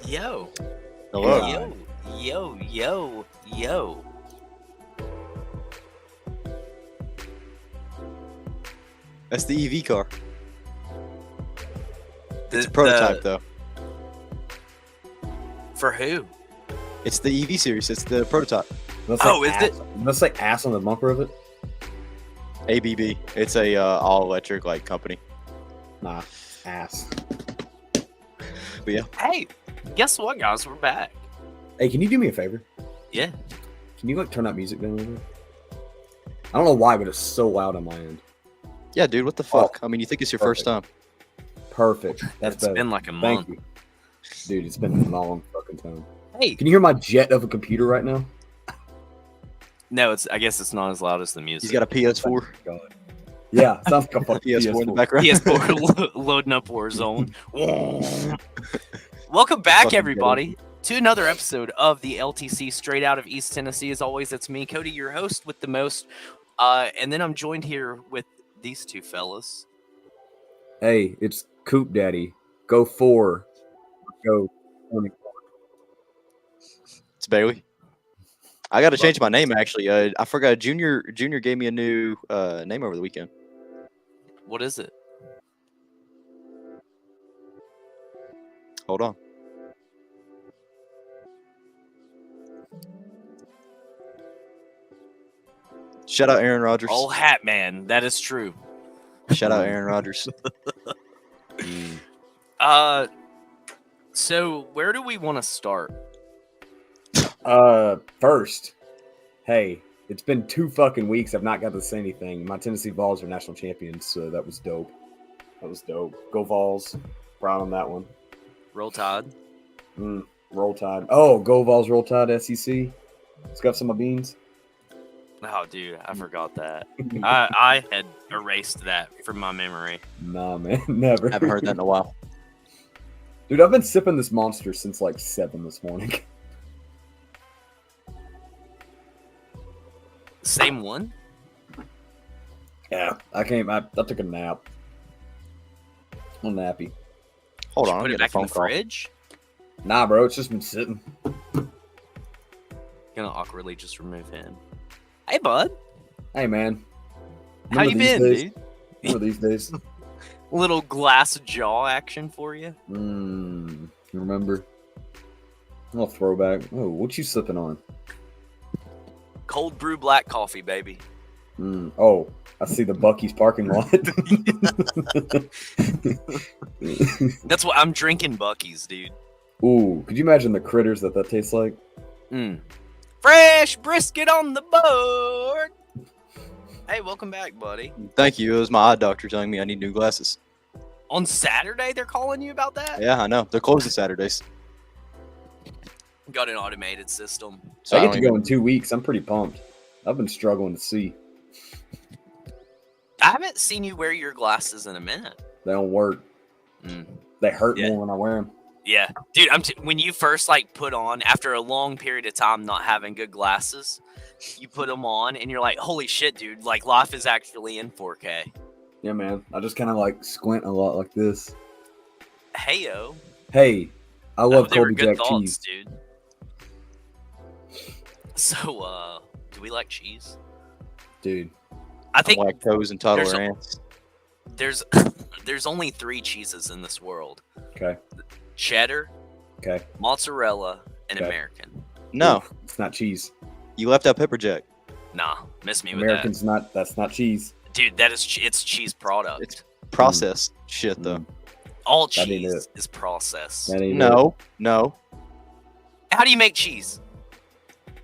Yo. Hello. Yo. That's the EV car. It's a prototype, though. For who? It's the EV series. It's the prototype. Is it? Looks like ass on the bumper of it. ABB. It's a all-electric like company. Nah, ass. But yeah. Hey, guess what, guys? We're back. Hey, can you do me a favor? Yeah. Can you turn that music down a little bit? I don't know why, but it's so loud on my end. Yeah, dude. What the fuck? I mean, you think it's your first time? Perfect. That's It's better. been like a month. Thank you. Dude, it's been a long fucking time. Hey. Can you hear my jet of a computer right now? No, I guess it's not as loud as the music. He's got a PS4. God. Yeah, sounds like a fucking PS4 in the background. PS4 loading up Warzone. Welcome back, Fucking everybody, to another episode of the LTC straight out of East Tennessee. As always, it's me, Cody, your host with the most. And then I'm joined here with these two fellas. Hey, it's Coop Daddy. Go 4. Go 24. It's Bailey. I got to change my name, actually. I forgot. Junior gave me a new name over the weekend. What is it? Hold on. Shout out Aaron Rodgers. Oh, Hat Man. That is true. Shout out Aaron Rodgers. So where do we want to start? First, hey, it's been 2 fucking weeks. I've not got to say anything. My Tennessee Vols are national champions, so that was dope. Go Vols. Proud on that one. Roll Tide. Roll Tide. Oh, go Vols, Roll Tide, SEC. Scuff some of my beans. Oh, dude, I forgot that. I had erased that from my memory. Nah, man, never. Haven't heard that in a while. Dude, I've been sipping this monster since like 7 this morning. Same one? Yeah, I took a nap. I'm nappy. Hold on, Put I'm it getting a back in phone the call. fridge? Nah, bro, it's just been sitting. Gonna awkwardly just remove him. Hey, bud. Hey, man. How you been, dude? One of these days. Little glass jaw action for you. You remember? A little throwback. Oh, what you sipping on? Cold brew black coffee, baby. Oh, I see the Buc-ee's parking lot. That's what I'm drinking. Buc-ee's, dude. Ooh, could you imagine the critters that tastes like? Fresh brisket on the board. Hey, welcome back, buddy. Thank you. It was my eye doctor telling me I need new glasses. On Saturday, they're calling you about that? Yeah, I know. They're closing Saturdays. Got an automated system. So I get don't to go in 2 weeks. I'm pretty pumped. I've been struggling to see. I haven't seen you wear your glasses in a minute. They don't work. They hurt Yeah. more when I wear them. Yeah, dude. When you first put on after a long period of time not having good glasses, you put them on and you're like, "Holy shit, dude! Like life is actually in 4K." Yeah, man. I just kind of squint a lot like this. Heyo. Hey, I love they were Colby good Jack thoughts, cheese. dude. So, do we like cheese? Dude, I think I'm lactose and tolerance. there's only 3 cheeses in this world: okay. cheddar, Okay. mozzarella, and Okay. American. No, Oof, it's not cheese. you left out pepper jack. Nah, miss me with American's not, that's not cheese. that, dude. That is it's cheese product. It's processed shit though. All That ain't cheese is processed. That ain't No. How do you make cheese?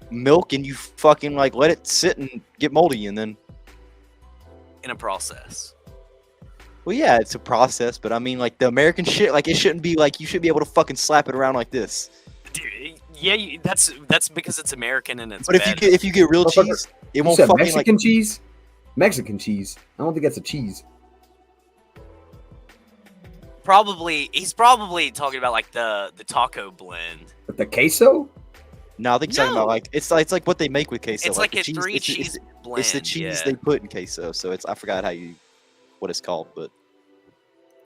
Milk and you fucking let it sit and get moldy and then. In a process. Well, yeah, it's a process, but I mean, the American shit, it shouldn't be you should be able to fucking slap it around like this. Dude, yeah, that's because it's American and it's. But if you get real Motherfucker, cheese, it You won't said fucking Mexican cheese? Mexican cheese. I don't think that's a cheese. he's probably talking about the taco blend. But the queso? No, I think he's talking No. about it's like what they make with queso. It's like a the 3 it's, cheese blend. It's the cheese yeah. they put in queso, so I forgot what it's called, but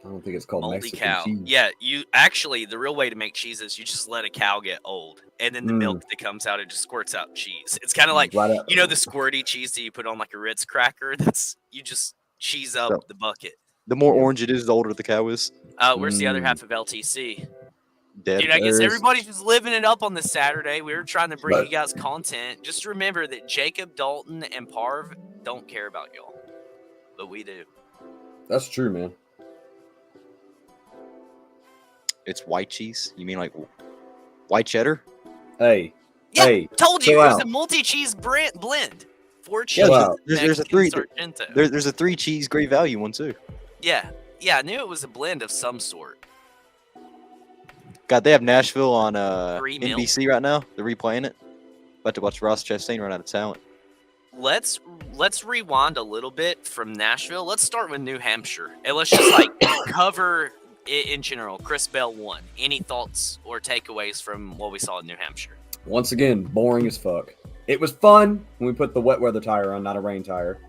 I don't think it's called Moldy Mexican cow. cheese. Yeah, you actually the real way to make cheese is you just let a cow get old, and then the milk that comes out it just squirts out cheese. It's kind of like Right out- you know the squirty cheese that you put on like a Ritz cracker. That's you just cheese up So- the bucket. The more Yeah. orange it is, the older the cow is. Where's the other half of LTC? Dead. Dude, I guess There's- everybody's just living it up on this Saturday. We were trying to bring But- you guys content. Just remember that Jacob, Dalton, and Parv don't care about y'all, but we do. That's true, man. It's white cheese. You mean like white cheddar? Hey, Yeah, hey, told you chill it was out. a multi-cheese blend. 4 Yeah, cheese. wow. there's a Mexican, three. Sargento. There's a 3 cheese great value one too. Yeah, I knew it was a blend of some sort. God, they have Nashville on 3 mil. NBC right now. They're replaying it. About to watch Ross Chastain run out of talent. Let's rewind a little bit from Nashville. Let's start with New Hampshire, and let's just like cover it in general. Chris Bell won. Any thoughts or takeaways from what we saw in New Hampshire? Once again, boring as fuck. It was fun when we put the wet weather tire on, not a rain tire.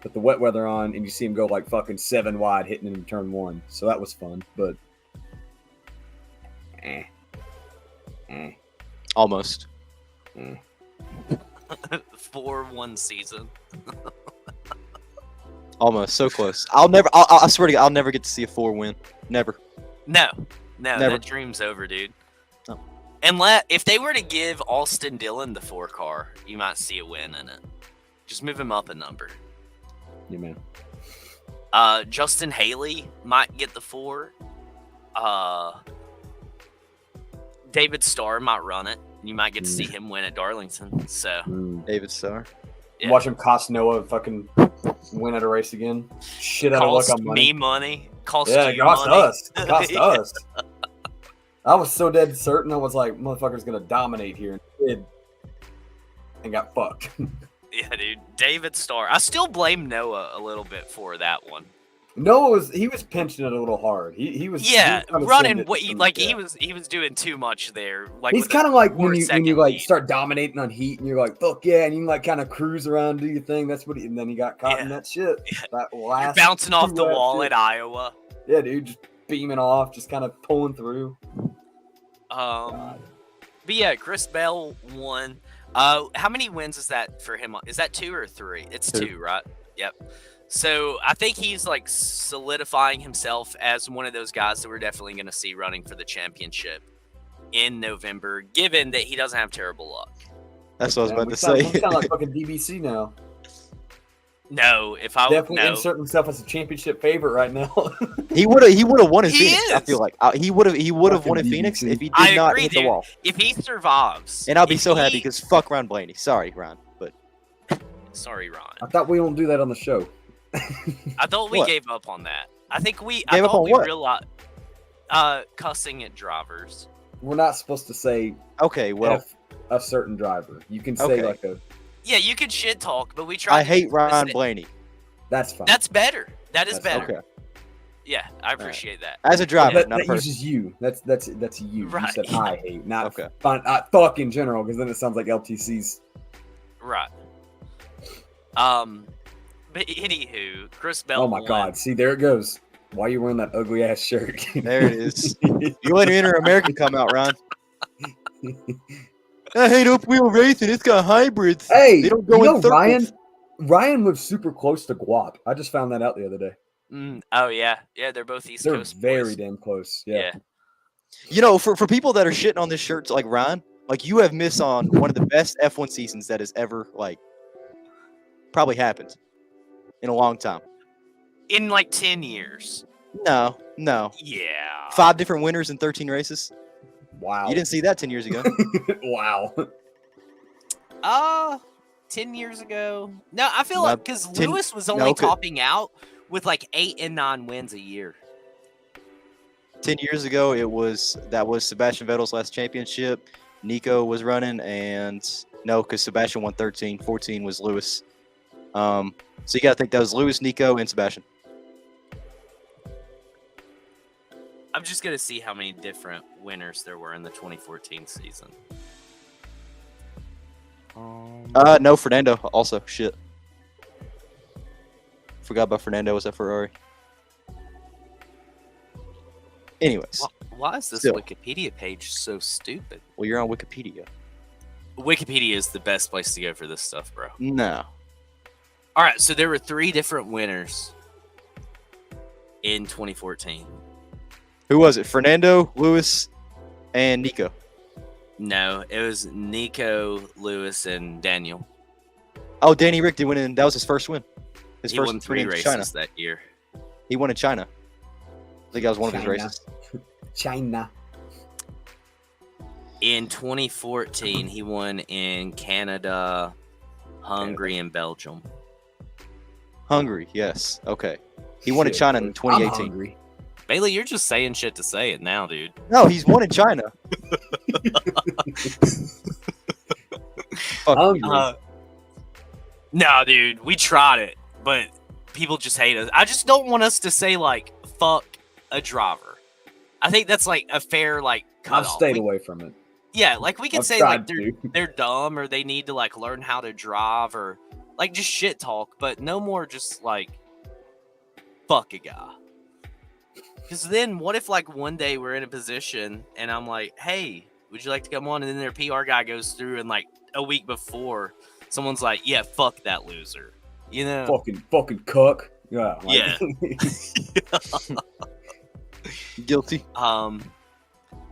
Put the wet weather on, and you see him go like fucking 7 wide, hitting in turn 1. So that was fun, but Almost. 4-1 season. Almost. So close. I swear to God, I'll never get to see a 4 win. Never. No, Never. that dream's over, dude. No. And if they were to give Austin Dillon the 4 car, you might see a win in it. Just move him up a number. yeah, man. Justin Haley might get the 4. David Starr might run it. You might get to see him win at Darlington. So David Starr. yeah. Watch him cost Noah fucking win at a race again. Shit out of luck cost on money. me money. Cost Yeah, you it cost money. us. It cost us. I was so dead certain. I was like, motherfucker's gonna dominate here, and he did, and got fucked. Yeah, dude. David Starr. I still blame Noah a little bit for that one. Noah was pinching it a little hard. He was Yeah, he was kinda running sending it what to like yeah. he was doing too much there. Like He's with kind of like when you second like lead. start dominating on heat and you're like fuck yeah, and you like kind of cruise around, do your thing. That's what. And then he got caught in Yeah. that shit. Yeah. That You're last bouncing off the 2 laps wall shit. at Iowa. Yeah, dude, just beaming off, just kind of pulling through. But yeah, Chris Bell won. How many wins is that for him? Is that 2 or 3? It's 2. 2, right? Yep. So I think he's like solidifying himself as one of those guys that we're definitely going to see running for the championship in November, given that he doesn't have terrible luck. That's what I was Yeah, about we to sound say. like fucking DBC now. No, if I Definitely no, insert himself as a championship favorite right now. He would have won in He Phoenix. I is. feel like he would have won in Fucking Phoenix DBC. if he did I not agree, hit dude. the wall. If he survives, And I'll be if so happy he- because fuck Ron Blaney. Sorry, Ron, but sorry, Ron. I thought we don't do that on the show. I thought we What? gave up on that. I think I Gave up thought on we what? realized cussing at drivers. We're not supposed to say okay. Well, F a certain driver. You can say Okay. like a. Yeah, you could shit talk, but we try. I to hate be Ron consistent. Blaney That's fine. That's better. That is That's better. okay. Yeah, I appreciate that. As a driver, that not a that person. uses you. That's you. Right. You said I hate, not Okay. fuck in general, because then it sounds like LTC's. Right. But anywho, Chris Bell. Oh my won. god! See, there it goes. Why are you wearing that ugly ass shirt? There it is. You let Inter American come out, Ron. I hate up-wheel racing. It's got hybrids. Hey, They don't go you in know circles. Ryan lives super close to Guap. I just found that out the other day. Oh yeah, they're both East They're Coast very boys. damn close. Yeah. Yeah. You know, for people that are shitting on this shirt, like Ron, like you have missed on one of the best F1 seasons that has ever like probably happened in a long time. In like 10 years. No. Yeah. 5 different winners in 13 races. Wow. You didn't see that 10 years ago. Wow. 10 years ago. No, I feel No, like because 10 Lewis was no, only 'cause- topping out with like 8 and 9 wins a year. 10 years ago, that was Sebastian Vettel's last championship. Nico was running, and no, because Sebastian won 13. 14 was Lewis. So you got to think that was Lewis, Nico, and Sebastian. I'm just gonna see how many different winners there were in the 2014 season. No, Fernando also. Shit. Forgot about Fernando was at Ferrari. Anyways, Why is this Still. Wikipedia page so stupid? well, you're on Wikipedia. Wikipedia is the best place to go for this stuff, bro. No. All right, so there were 3 different winners in 2014. Who was it? Fernando, Lewis, and Nico. No, it was Nico, Lewis, and Daniel. Oh, Danny Rick did win in. That was his first win. His He first won 3 win in races China. that year. He won in China. I think that was one of his China. races. China. In 2014, he won in Canada, Hungary, and Belgium. Hungary, yes. Okay. He won in Shit, China in I'm 2018. hungry. Bailey, you're just saying shit to say it now, dude. No, he's won in China. Fuck Hungry. you. No, dude, we tried it, but people just hate us. I just don't want us to say, like, fuck a driver. I think that's, like, a fair, like, I've cutoff. stayed away from it. Yeah, like, we can I've say, tried like, to. they're dumb or they need to, like, learn how to drive or, like, just shit talk, but no more just, like, fuck a guy. Because then what if, like, one day we're in a position and I'm like, hey, would you like to come on? And then their PR guy goes through and, like, a week before, someone's like, yeah, fuck that loser. You know? Fucking cook. Yeah. Yeah. Guilty.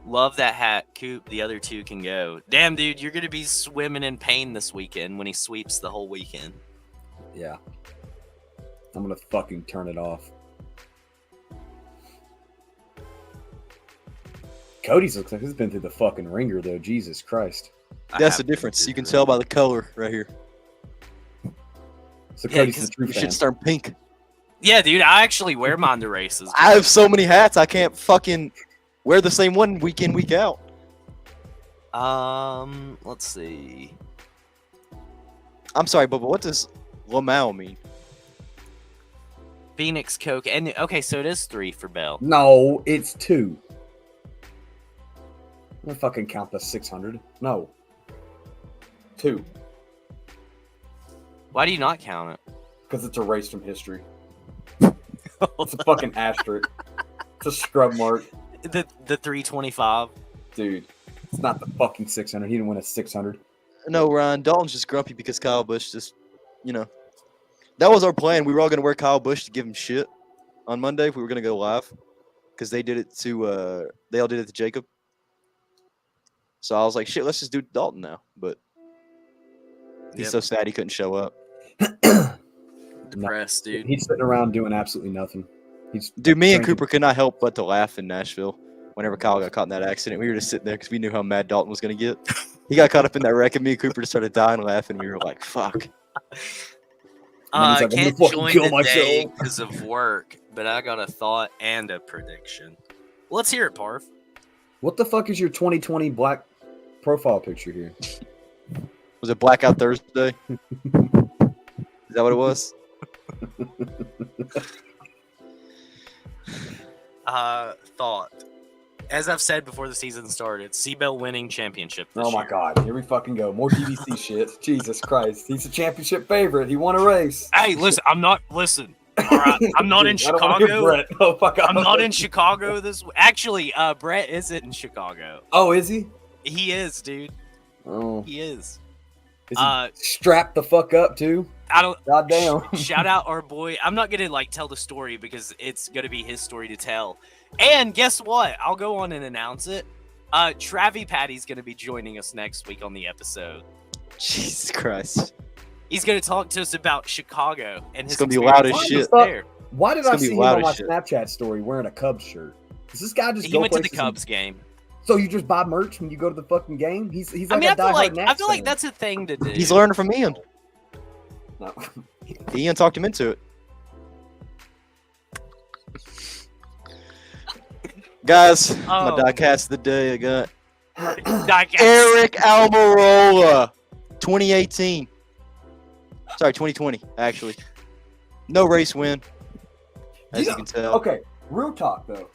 Love that hat, Coop. The other 2 can go. Damn, dude, you're gonna be swimming in pain this weekend when he sweeps the whole weekend. Yeah. I'm gonna fucking turn it off. Cody's looks like he's been through the fucking ringer though. Jesus Christ. That's the difference. You can tell by the color right here. So Yeah, Cody's 'cause the true Your fan. shit's turn pink. Yeah, dude, I actually wear mine to races. I have so many hats, I can't fucking wear the same one week in, week out. Let's see. I'm sorry, but what does Lamau mean? Phoenix Coke. And okay, so it is 3 for Bell. No, it's 2. I'm gonna fucking count the 600. No. 2. Why do you not count it? Because it's erased from history. It's a fucking asterisk. It's a scrub mark. The 325. Dude, it's not the fucking 600. He didn't win a 600. No, Ryan, Dalton's just grumpy because Kyle Busch just, that was our plan. We were all going to wear Kyle Busch to give him shit on Monday. We were going to go live because they did it to, they all did it to Jacob. So I was like, shit, let's just do Dalton now. But he's Yep. so sad he couldn't show up. Depressed, dude. He's sitting around doing absolutely nothing. Dude, me and drinking- Cooper could not help but to laugh in Nashville whenever Kyle got caught in that accident. We were just sitting there because we knew how mad Dalton was going to get. He got caught up in that wreck, and me and Cooper just started dying laughing. We were like, fuck. And he's I like, "I'm gonna can't fucking join kill today myself." because of work, but I got a thought and a prediction. Let's hear it, Parv. What the fuck is your 2020 black profile picture here? Was it Blackout Thursday? Is that what it was? Thought. As I've said before the season started, Seabell winning championship this Oh my year. god, here we fucking go. More DVC shit. Jesus Christ. He's a championship favorite. He won a race. Hey, listen, I'm not all right, I'm not in I don't wanna hear Chicago. Brett. Oh, fuck I'm off. not in Chicago this actually, Brett isn't in Chicago. Oh, is he? He is, dude. Oh. He is. Is he Uh strapped the fuck up too? I don't God damn. shout out our boy. I'm not gonna tell the story because it's gonna be his story to tell. And guess what? I'll go on and announce it. Travi Patty's gonna be joining us next week on the episode. Jesus Christ. He's gonna talk to us about Chicago and his It's gonna be loud as experiences shit. there. Why did It's I gonna be see him loud on my as shit. Snapchat story wearing a Cubs shirt? Does this guy just He go went to the places and- Cubs game. So you just buy merch when you go to the fucking game? He's like I mean, a I feel diehard like Nats fan. that's a thing to do. He's learning from Ian. No. Ian talked him into it. Guys, my Oh. diecast of the day, I got Like, Eric Almirola, 2018. Sorry, 2020, actually. No race win, as you can tell. Okay, real talk though.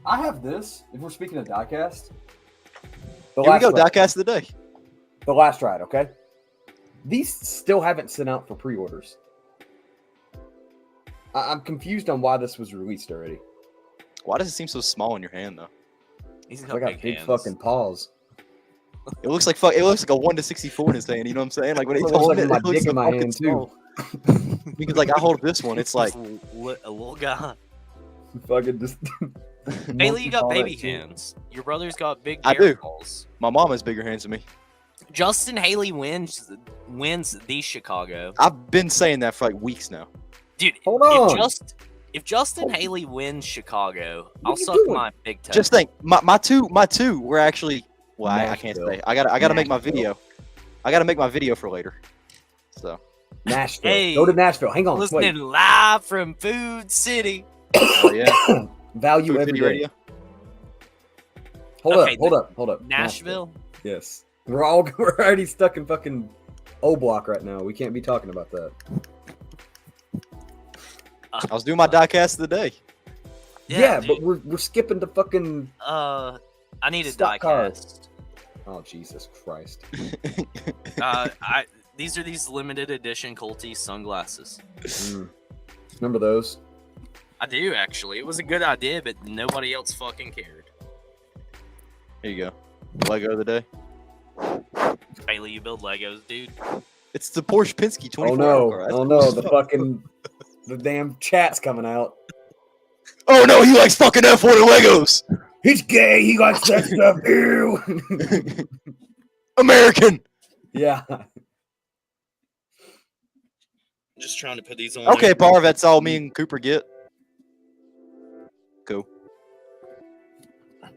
I have this. If we're speaking of diecast, the Here we go, ride. diecast of the day. The last ride. Okay, these still haven't sent out for pre-orders. I'm confused on why this was released already. Why does it seem so small in your hand though? He's I got got big big hands. fucking paws. It looks like it looks like a 1-64 in his hand. You know what I'm saying? Like when It he's looks holding like it, my it looks dick so in my fucking hand, too. small. Because like I hold this one, it's like Just a little guy. Fucking just. Bailey, you got all that baby shit. hands. Your brother's got big I bear do. balls. my mom has bigger hands than me. Justin Haley wins the Chicago. I've been saying that for like weeks now. Dude, Hold on. if Justin Hold- Haley wins Chicago, What I'll are you suck doing? my big toe. Just think, my two were actually. Well, I can't Nashville. say. I gotta make my Nashville. video. I gotta make my video for later. So Nashville. Hey, Go to Nashville. Hang on. listening Wait. live from Food City. oh yeah, Value Food every City day. Radio. Hold Okay, up. Hold up. Nashville. Yes. We're already stuck in fucking O Block right now. We can't be talking about that. I was doing my diecast of the day. Yeah, dude. but we're skipping the fucking. I need a Stock cars. diecast. Oh Jesus Christ! These are these limited edition Colty sunglasses. Remember those? I do actually. It was a good idea, but nobody else fucking cared. Here you go. Lego of the day. Bailey, you build Legos, dude. It's the Porsche Penske 24 Oh no! car. That's Oh cool no! as The fuck. fucking the damn chat's coming out. Oh no, he likes fucking F1 and Legos. He's gay. He likes that stuff. Ew. American. Yeah. Just trying to put these on. Okay, Parv, that's all me and Cooper get. Cool. Bye,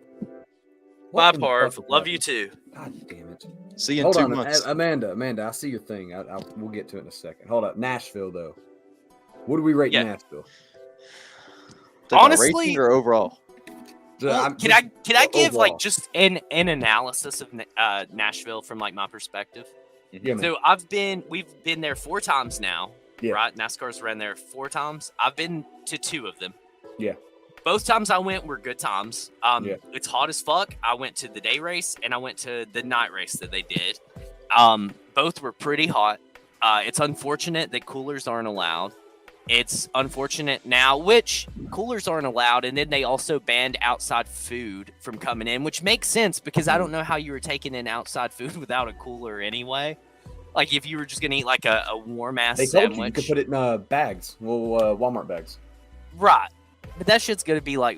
What in the Parv. fuck is Love that? you too. God damn it. See you in Hold 2 on, months. Amanda, I see your thing. We'll get to it in a second. Hold up, Nashville though. What do we rate Yeah. Nashville? Talking about honestly- racing or overall? Well, can I give overall. like just an analysis of Nashville from like my perspective? Yeah, man. So we've been there 4 times now, Yeah. right? NASCAR's ran there 4 times. I've been to 2 of them. Yeah. Both times I went were good times. Yeah. It's hot as fuck. I went to the day race and I went to the night race that they did. Both were pretty hot. It's unfortunate that coolers aren't allowed. It's unfortunate now, which coolers aren't allowed, and then they also banned outside food from coming in, which makes sense because I don't know how you were taking in outside food without a cooler anyway. Like if you were just gonna eat like a warm ass They told sandwich, you could put it in bags, Walmart bags. right? But that shit's gonna be like,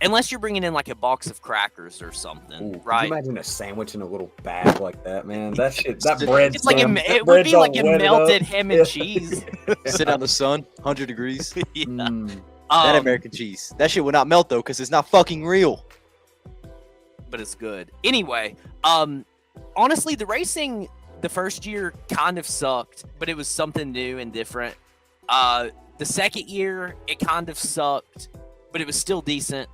unless you're bringing in like a box of crackers or something, Ooh, Could right? you imagine a sandwich in a little bag like that, man? That shit, that bread. It's like it would be like a melted ham and cheese. Sit out in the sun, 100 degrees. Yeah. That American cheese. That shit would not melt though, because it's not fucking real. But it's good. Anyway, honestly, the racing the first year kind of sucked, but it was something new and different. The second year, it kind of sucked, but it was still decent.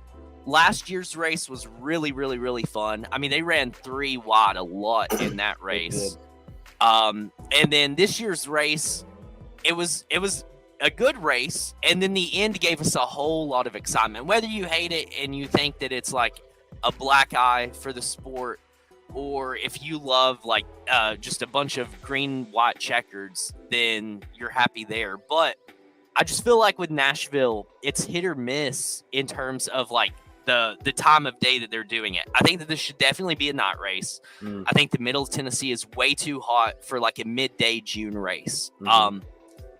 Last year's race was really, really, really fun. I mean, they ran 3 wide a lot in that race. And then this year's race, it was a good race, and then the end gave us a whole lot of excitement. Whether you hate it and you think that it's like a black eye for the sport, or if you love like just a bunch of green, white checkers, then you're happy there. But I just feel like with Nashville, it's hit or miss in terms of like the time of day that they're doing it. I think that this should definitely be a night race. I think the Middle Tennessee is way too hot for like a midday June race.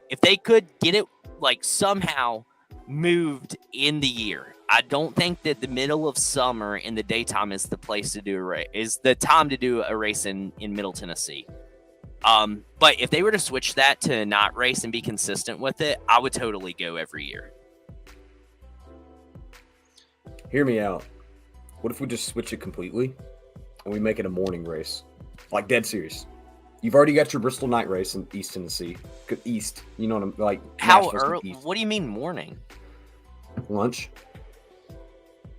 If they could get it like somehow moved in the year, I don't think that the middle of summer in the daytime is the place to do a race, is the time to do a race in Middle Tennessee. But if they were to switch that to a night race and be consistent with it, I would totally go every year. Hear me out. What if we just switch it completely and we make it a morning race? Like dead serious. You've already got your Bristol night race in East Tennessee. East, you know what I'm like. How Nashville's the early? east. What do you mean morning? Lunch.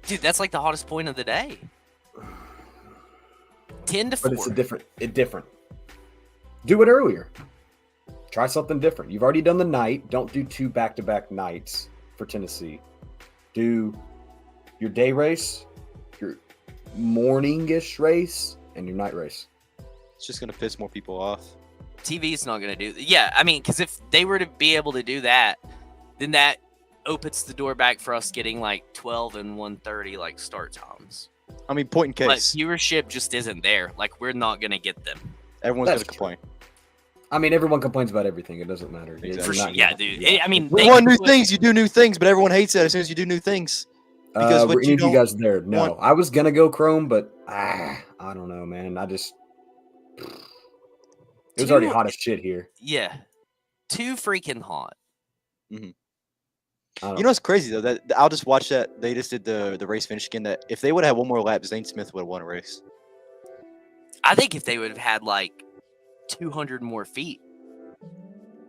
Dude, that's like the hottest point of the day. 10 to 4. But it's different. Do it earlier. Try something different. You've already done the night. Don't do 2 back-to-back nights for Tennessee. Do your day race, your morning-ish race, and your night race. It's just gonna piss more people off. TV's not going to do. Yeah, I mean, because if they were to be able to do that, then that opens the door back for us getting like 12 and 1:30 like start times. I mean, point in But case, viewership just isn't there. Like we're not gonna get them. everyone's That's gonna complain. I mean, everyone complains about everything. It doesn't matter. Exactly. You're For sure, not yeah, gonna- dude. yeah. I mean, We they want can new put- things. You do new things, but everyone hates that as soon as you do new things. Because what were any you of you don't guys there? No, want- I was gonna go Chrome, but I don't know, man. It was already Two- hot as shit here. Yeah, too freaking hot. I don't You know what's crazy though? That I'll just watch that. They just did the race finish again. That if they would have had one more lap, Zane Smith would have won a race. I think if they would have had like 200 more feet,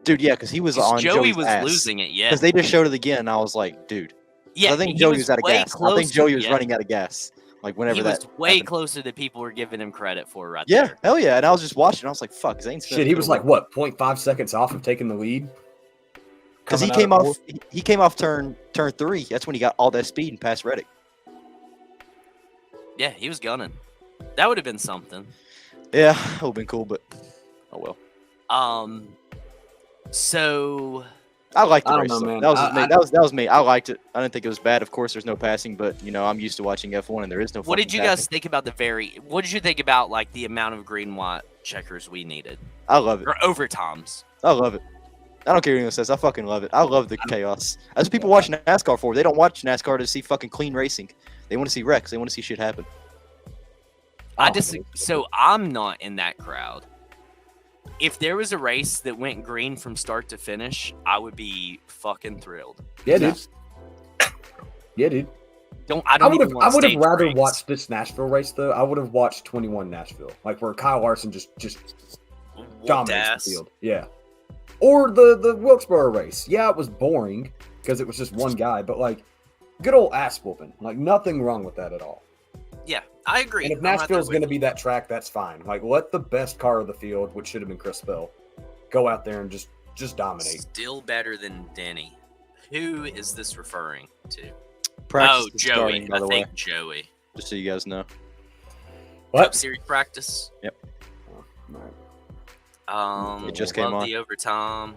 Dude, yeah, because he was 'cause on Joey Joey's was ass. losing it. Yeah, Because they just showed it again, and I was like, dude. yeah. I think he Joey was out of way gas. I think closer- Joey was yeah. running out of gas. Like whenever He that was way happened. closer than people were giving him credit for right Yeah, there. hell yeah. And I was just watching. I was like, fuck, Zane Smith. Shit, he could've was won. like what 0.5 seconds off of taking the lead. Because he Coming came out of off. He came off turn 3. That's when he got all that speed and passed Reddick. Yeah, he was gunning. That would have been something. Yeah, that would have been cool, but oh well. So I liked the I don't race. know, though. man. That was just me. I- That was me. I liked it. I didn't think it was bad. Of course, there's no passing, but you know, I'm used to watching F1, and there is no. what did fucking you guys passing. think about what did you think about like the amount of green white checkers we needed I love it. or overtimes? I love it. I don't care what anyone says. I fucking love it. I love the chaos. That's what people watch NASCAR for. They don't watch NASCAR to see fucking clean racing. They want to see wrecks. They want to see shit happen. I Oh, just so I'm not in that crowd. If there was a race that went green from start to finish, I would be fucking thrilled. Yeah, dude. Yeah, dude. I don't even want I would have stage rather breaks. watched this Nashville race though. I would have watched 21 Nashville, like where Kyle Larson just Whooped dominates ass. the field. Yeah. Or the Wilkesboro race. Yeah, it was boring because it was just one guy, but like good old ass whooping. Like nothing wrong with that at all. Yeah, I agree. And if I'm right there Nashville's with going to you. be that track, that's fine. Like let the best car of the field, which should have been Chris Bell, go out there and just dominate. Still better than Denny. Who is this referring to? Practice Oh, is Joey. starting, by I the think way, Joey. just so you guys know. Cup What? Series practice. Oh, all right. It just love came on. the overtime.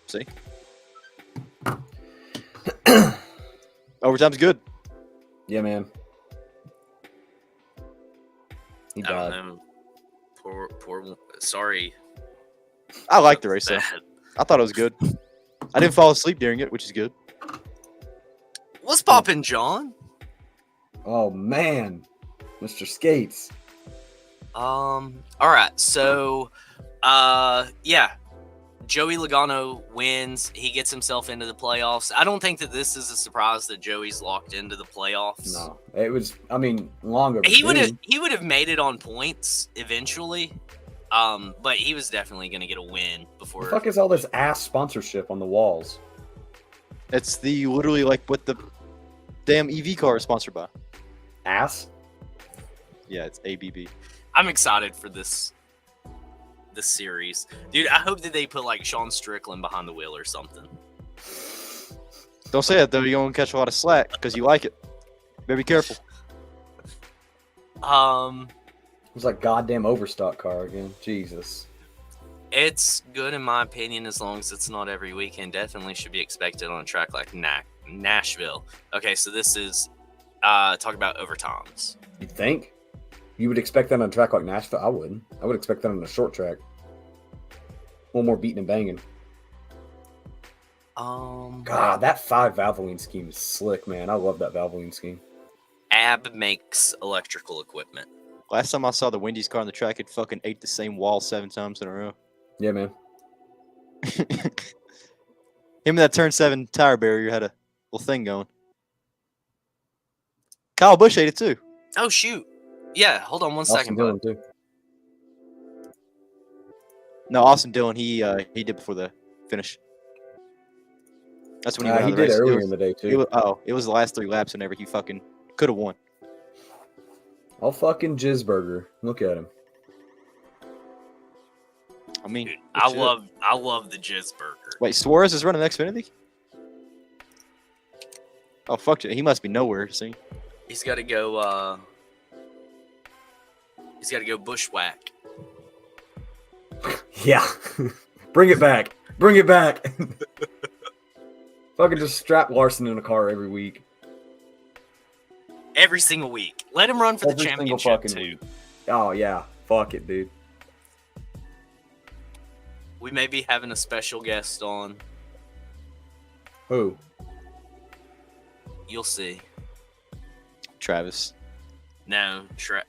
See, overtime's good. Yeah, man. He I don't died. know. Poor. Sorry. I like the race though. Bad. I thought it was good. I didn't fall asleep during it, which is good. What's poppin', John? Oh man, Mr. Skates. All right. So, yeah. Joey Logano wins. He gets himself into the playoffs. I don't think that this is a surprise that Joey's locked into the playoffs. No, it was. I mean, longer. He would have made it on points eventually. But he was definitely going to get a win before. The fuck is all this ass sponsorship on the walls? It's the literally like what the damn EV car is sponsored by. Ass? Yeah, it's ABB. I'm excited for this series, dude. I hope that they put like Sean Strickland behind the wheel or something. Don't say that though. You're gonna catch a lot of slack because you like it. Better be careful. It was like goddamn overstock car again. Jesus. It's good in my opinion as long as it's not every weekend. Definitely should be expected on a track like Nashville. Okay, so this is talk about overtimes. You think? You would expect that on a track like Nashville? I wouldn't. I would expect that on a short track. One more beating and banging. God, that 5 Valvoline scheme is slick, man. I love that Valvoline scheme. Ab makes electrical equipment. Last time I saw the Wendy's car on the track, it fucking ate the same wall 7 times in a row. Yeah, man. Him and that turn 7 tire barrier had a little thing going. Kyle Busch ate it too. Oh shoot! Yeah, hold on one Austin second, Dillon, bud. too. No, Austin Dillon, he did before the finish. That's when he went out He of the did race. earlier in the day, too. It was the last 3 laps whenever he fucking could have won. All fucking Jizzburger. Look at him. I mean, Dude, it should. I love the Jizz Burger. Wait, Suarez is running Xfinity? Oh fuck it, he must be nowhere. See, He's got to go. He's got to go bushwhack. Yeah. Bring it back. Bring it back. Fucking just strap Larson in a car every week. Every single week. Let him run for the Every single championship fucking too. week. Oh yeah, fuck it, dude. We may be having a special guest on. Who? You'll see. Travis. No,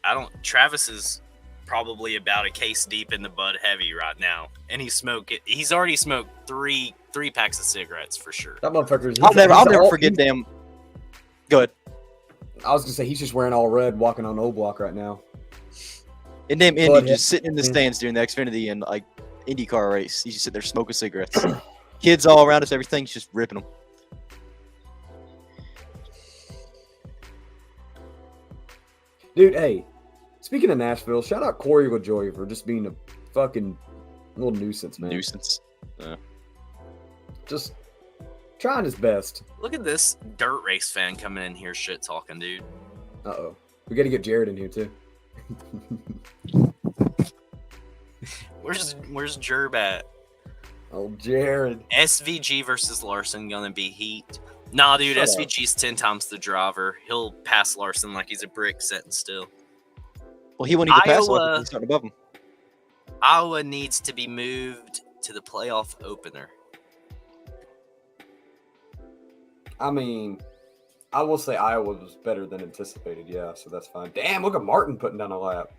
I don't. Travis is probably about a case deep in the bud heavy right now, and he's already smoked three packs of cigarettes for sure. That motherfucker. I'll never forget them. Go ahead. I was gonna say he's just wearing all red, walking on O Block right now. And damn Indy Bud just sitting in the stands during the Xfinity and like IndyCar race. He's just sitting there smoking cigarettes. Kids all around us, everything's just ripping them. Dude, hey, speaking of Nashville, shout out Corey LaJoy for just being a fucking little nuisance, man. Nuisance. Just trying his best. Look at this dirt race fan coming in here shit talking, dude. Uh-oh. We got to get Jared in here, too. Where's Jerb at? Oh, Jared. SVG versus Larson gonna be heat. Nah, dude, Shut SVG's 10 times the driver. He'll pass Larson like he's a brick sitting still. Well, he won't need to pass Iowa- him. He's starting above him. Iowa needs to be moved to the playoff opener. I mean, I will say Iowa was better than anticipated, yeah, so that's fine. Damn, look at Martin putting down a lap.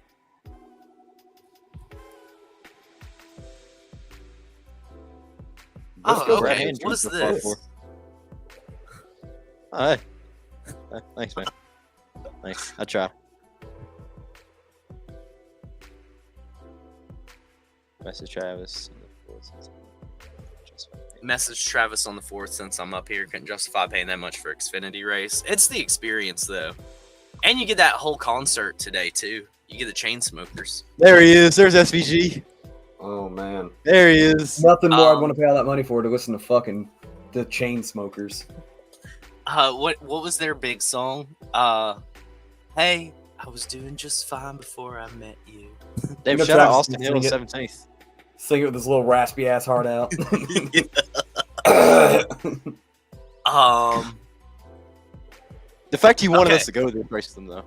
Oh, go okay. right What is for this? 5-4. Hey. Thanks, man. Thanks. I try. Message Travis. Message Travis on the 4th since I'm up here. Couldn't justify paying that much for Xfinity race. It's the experience, though. And you get that whole concert today, too. You get the Chainsmokers. There he is. There's SVG. Oh, man. There he is. Nothing more I'd want to pay all that money for to listen to fucking the Chainsmokers. What was their big song? Hey, I was doing just fine before I met you. Damn, know shout out Travis Austin can Hill sing 17th. Sing it with his little raspy ass heart out. The fact he wanted Okay. us to go there impresses them, though.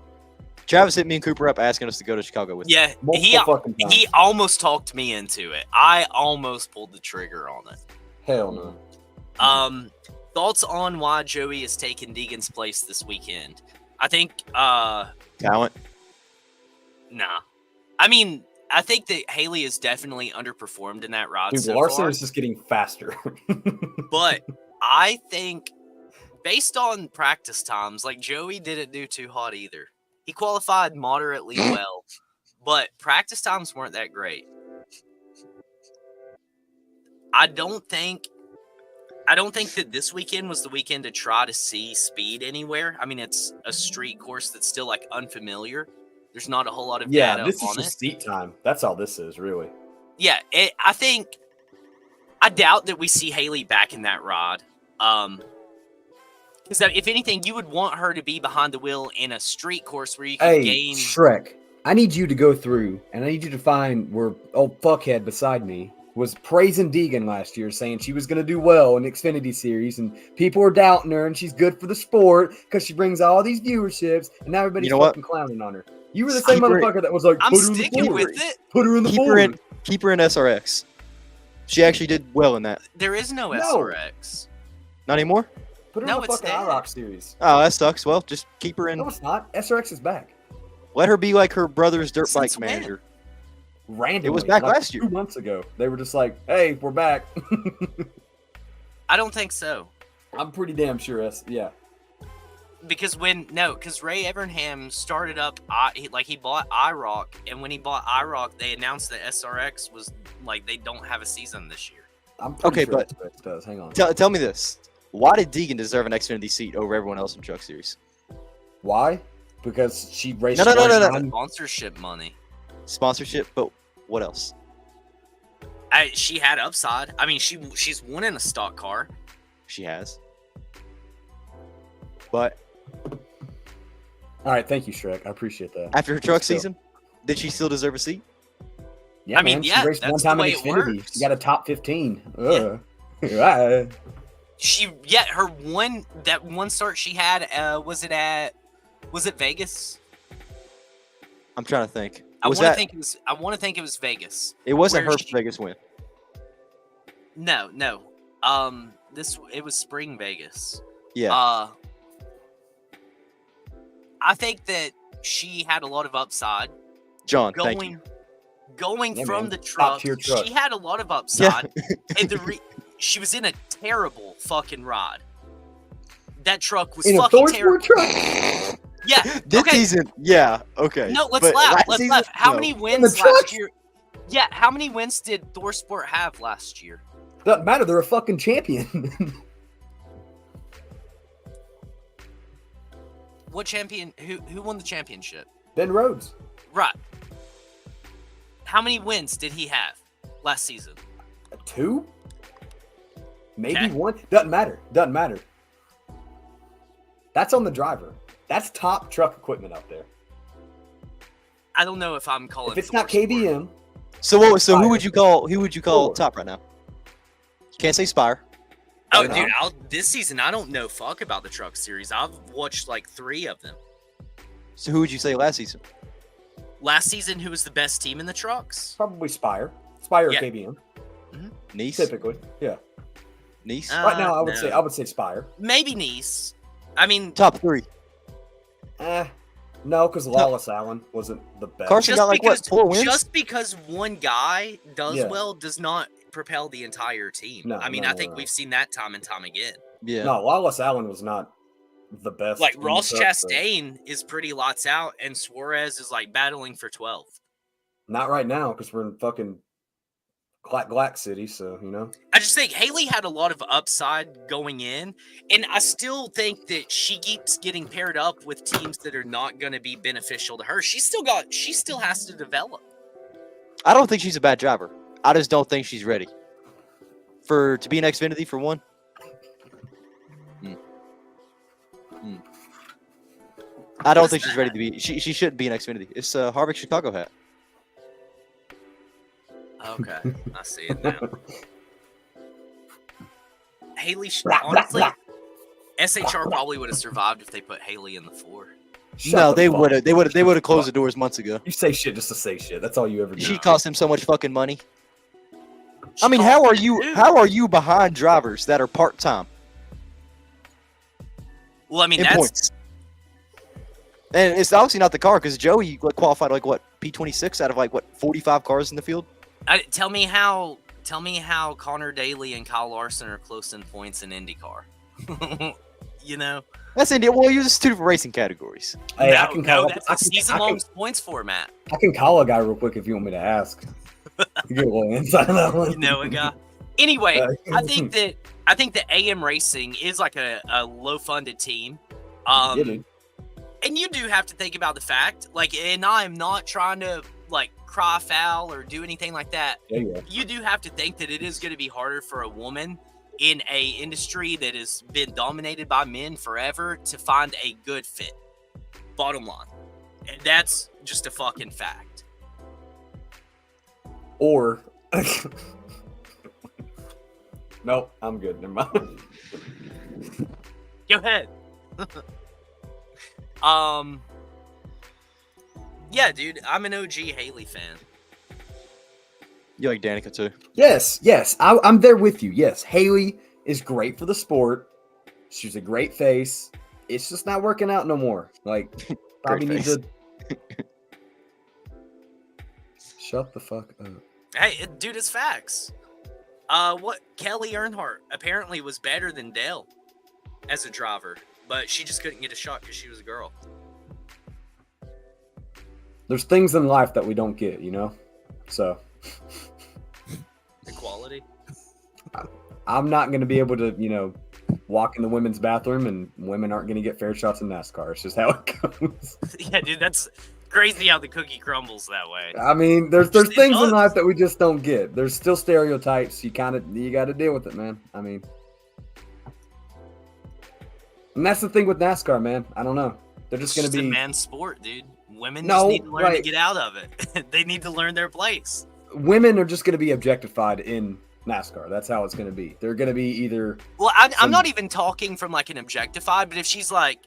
Travis hit me and Cooper up asking us to go to Chicago with him. Yeah, Multiple fucking times. he almost talked me into it. I almost pulled the trigger on it. Hell no. Thoughts on why Joey is taking Deegan's place this weekend? I think Talent. nah. I mean, I think that Haley is definitely underperformed in that rod Dude, so Larson far. is just getting faster. But I think based on practice times, like Joey didn't do too hot either. He qualified moderately well, but practice times weren't that great. I don't think that this weekend was the weekend to try to see speed anywhere. I mean, it's a street course that's still like unfamiliar. There's not a whole lot of Yeah, data this is on just it. seat time. That's all this is, really. Yeah, I doubt that we see Haley back in that rod. Because if anything, you would want her to be behind the wheel in a street course where you can Hey, gain. Shrek, I need you to go through, and I need you to find where old fuckhead beside me was praising Deegan last year, saying she was going to do well in the Xfinity Series, and people were doubting her, and she's good for the sport because she brings all these viewerships, and now everybody's You know what? fucking clowning on her. You were the same Keep her- motherfucker that was like, I'm put her in sticking the with board. it. Put her in the board. Keep her in SRX. She actually did well in that. There is no No. SRX. Not anymore? Put her No, in the it's fucking dead. IROC Series. Oh, that sucks. Well, just keep her in. No, it's not. SRX is back. Let her be like her brother's dirt Since bike when? manager. Randomly. It was back like last year. 2 months ago. They were just like, hey, we're back. I don't think so. I'm pretty damn sure. Yeah. Because Ray Evernham started up, he bought IROC, and when he bought IROC, they announced that SRX was like they don't have a season this year. I'm pretty Okay, sure but- SRX does. Hang on. Tell me this. Why did Deegan deserve an Xfinity seat over everyone else in Truck Series? Why? Because she raced. No. Sponsorship money. Sponsorship, but what else? She had upside. I mean, she's won in a stock car. She has. But All right, thank you, Shrek. I appreciate that. after her truck Still. season, did she still deserve a seat? Yeah, I mean, man, yeah, she raced one that's time the in way it Xfinity. works. She got a top 15. Yeah. Right. Her one start she had, was it Vegas? I'm trying to think. I want to think it was Vegas. It wasn't where her Vegas win. No. It was spring Vegas. Yeah. I think that she had a lot of upside. John, thank you. Going Yeah, from man. the Top truck, tier truck. she had a lot of upside. And she was in a terrible fucking rod. That truck was In a fucking Thorsport terrible. truck? Yeah. This okay. season, yeah, okay. No, let's But laugh. last Let's season, laugh. How no. many In wins the truck? last year? Yeah, how many wins did Thorsport have last year? Doesn't matter. They're a fucking champion. What champion? Who won the championship? Ben Rhodes. Right. How many wins did he have last season? 2? Maybe Okay. 1. Doesn't matter. Doesn't matter. That's on the driver. That's top truck equipment out there. I don't know if I'm calling. If it's not Thorsport. KBM, So who Spire. would you call? Who would you call Thor. top right now? You can't say Spire. Oh, I don't dude, know. this season I don't know fuck about the truck series. I've watched like 3 of them. So who would you say last season? Last season, who was the best team in the trucks? probably Spire. Spire Yeah. or KBM, Nice. typically. Yeah. Nice. Right now, I would no. say Spire. Maybe Nice. I mean, Top 3. No, because Lawless Allen wasn't the best. Carson got like what 4 wins? just because one guy does Yeah. well does not propel the entire team. No, I mean, no, I no, think no. we've seen that time and time again. Yeah. No, Lawless Allen was not the best. Like in the Ross truck, so- Chastain is pretty lots out, and Suarez is like battling for 12. Not right now, because we're in fucking Glack City, so, you know. I just think Haley had a lot of upside going in, and I still think that she keeps getting paired up with teams that are not going to be beneficial to her. She still has to develop. I don't think she's a bad driver. I just don't think she's ready to be an Xfinity for one. I don't What's think she's ready to be. She shouldn't be an Xfinity. It's a Harvick Chicago hat. Okay, I see it now. Haley, honestly, SHR probably would have survived if they put Haley in the 4. Shut No, the they fuck would have. up. They would have closed the doors months ago. You say shit just to say shit. That's all you ever do. She cost him so much fucking money. She I mean, cost how are them you? too. How are you behind drivers that are part time Well, I mean, in that's points? And it's obviously not the car because Joey qualified like what P26 out of like what 45 cars in the field. tell me how Connor Daly and Kyle Larson are close in points in IndyCar. You know, That's India. Well, you're just 2 different racing categories. Hey, I can call. that's I a can- season-long points format. I can call a guy real quick if you want me to ask. You get a little insight on that one. You know, a guy. Anyway, I think that AM Racing is like a low-funded team. Yeah, dude. And you do have to think about the fact, like, and I am not trying to like cry foul or do anything like that. Yeah, yeah. You do have to think that it is going to be harder for a woman in a industry that has been dominated by men forever to find a good fit. Bottom line. And that's just a fucking fact. Or. Nope, I'm good. Never mind. Go ahead. Yeah, dude, I'm an OG Haley fan. You like Danica too? Yes. I'm there with you. Yes, Haley is great for the sport. She's a great face. It's just not working out no more. Like, probably need face. to shut the fuck up. Hey, dude, it's facts. What Kelly Earnhardt apparently was better than Dale as a driver, but she just couldn't get a shot because she was a girl. There's things in life that we don't get, you know. So Equality. I'm not going to be able to, you know, walk in the women's bathroom, and women aren't going to get fair shots in NASCAR. It's just how it goes. Yeah, dude, that's crazy how the cookie crumbles that way. I mean, there's It things in does. life that we just don't get. There's still stereotypes. You got to deal with it, man. I mean, and that's the thing with NASCAR, man. I don't know. They're just going to a be man's sport, dude. Women No, just need to learn to right. get out of it. They need to learn their place. women are just going to be objectified in NASCAR. That's how it's going to be. They're going to be either. Well, I'm not even talking from like an objectified, but if she's like,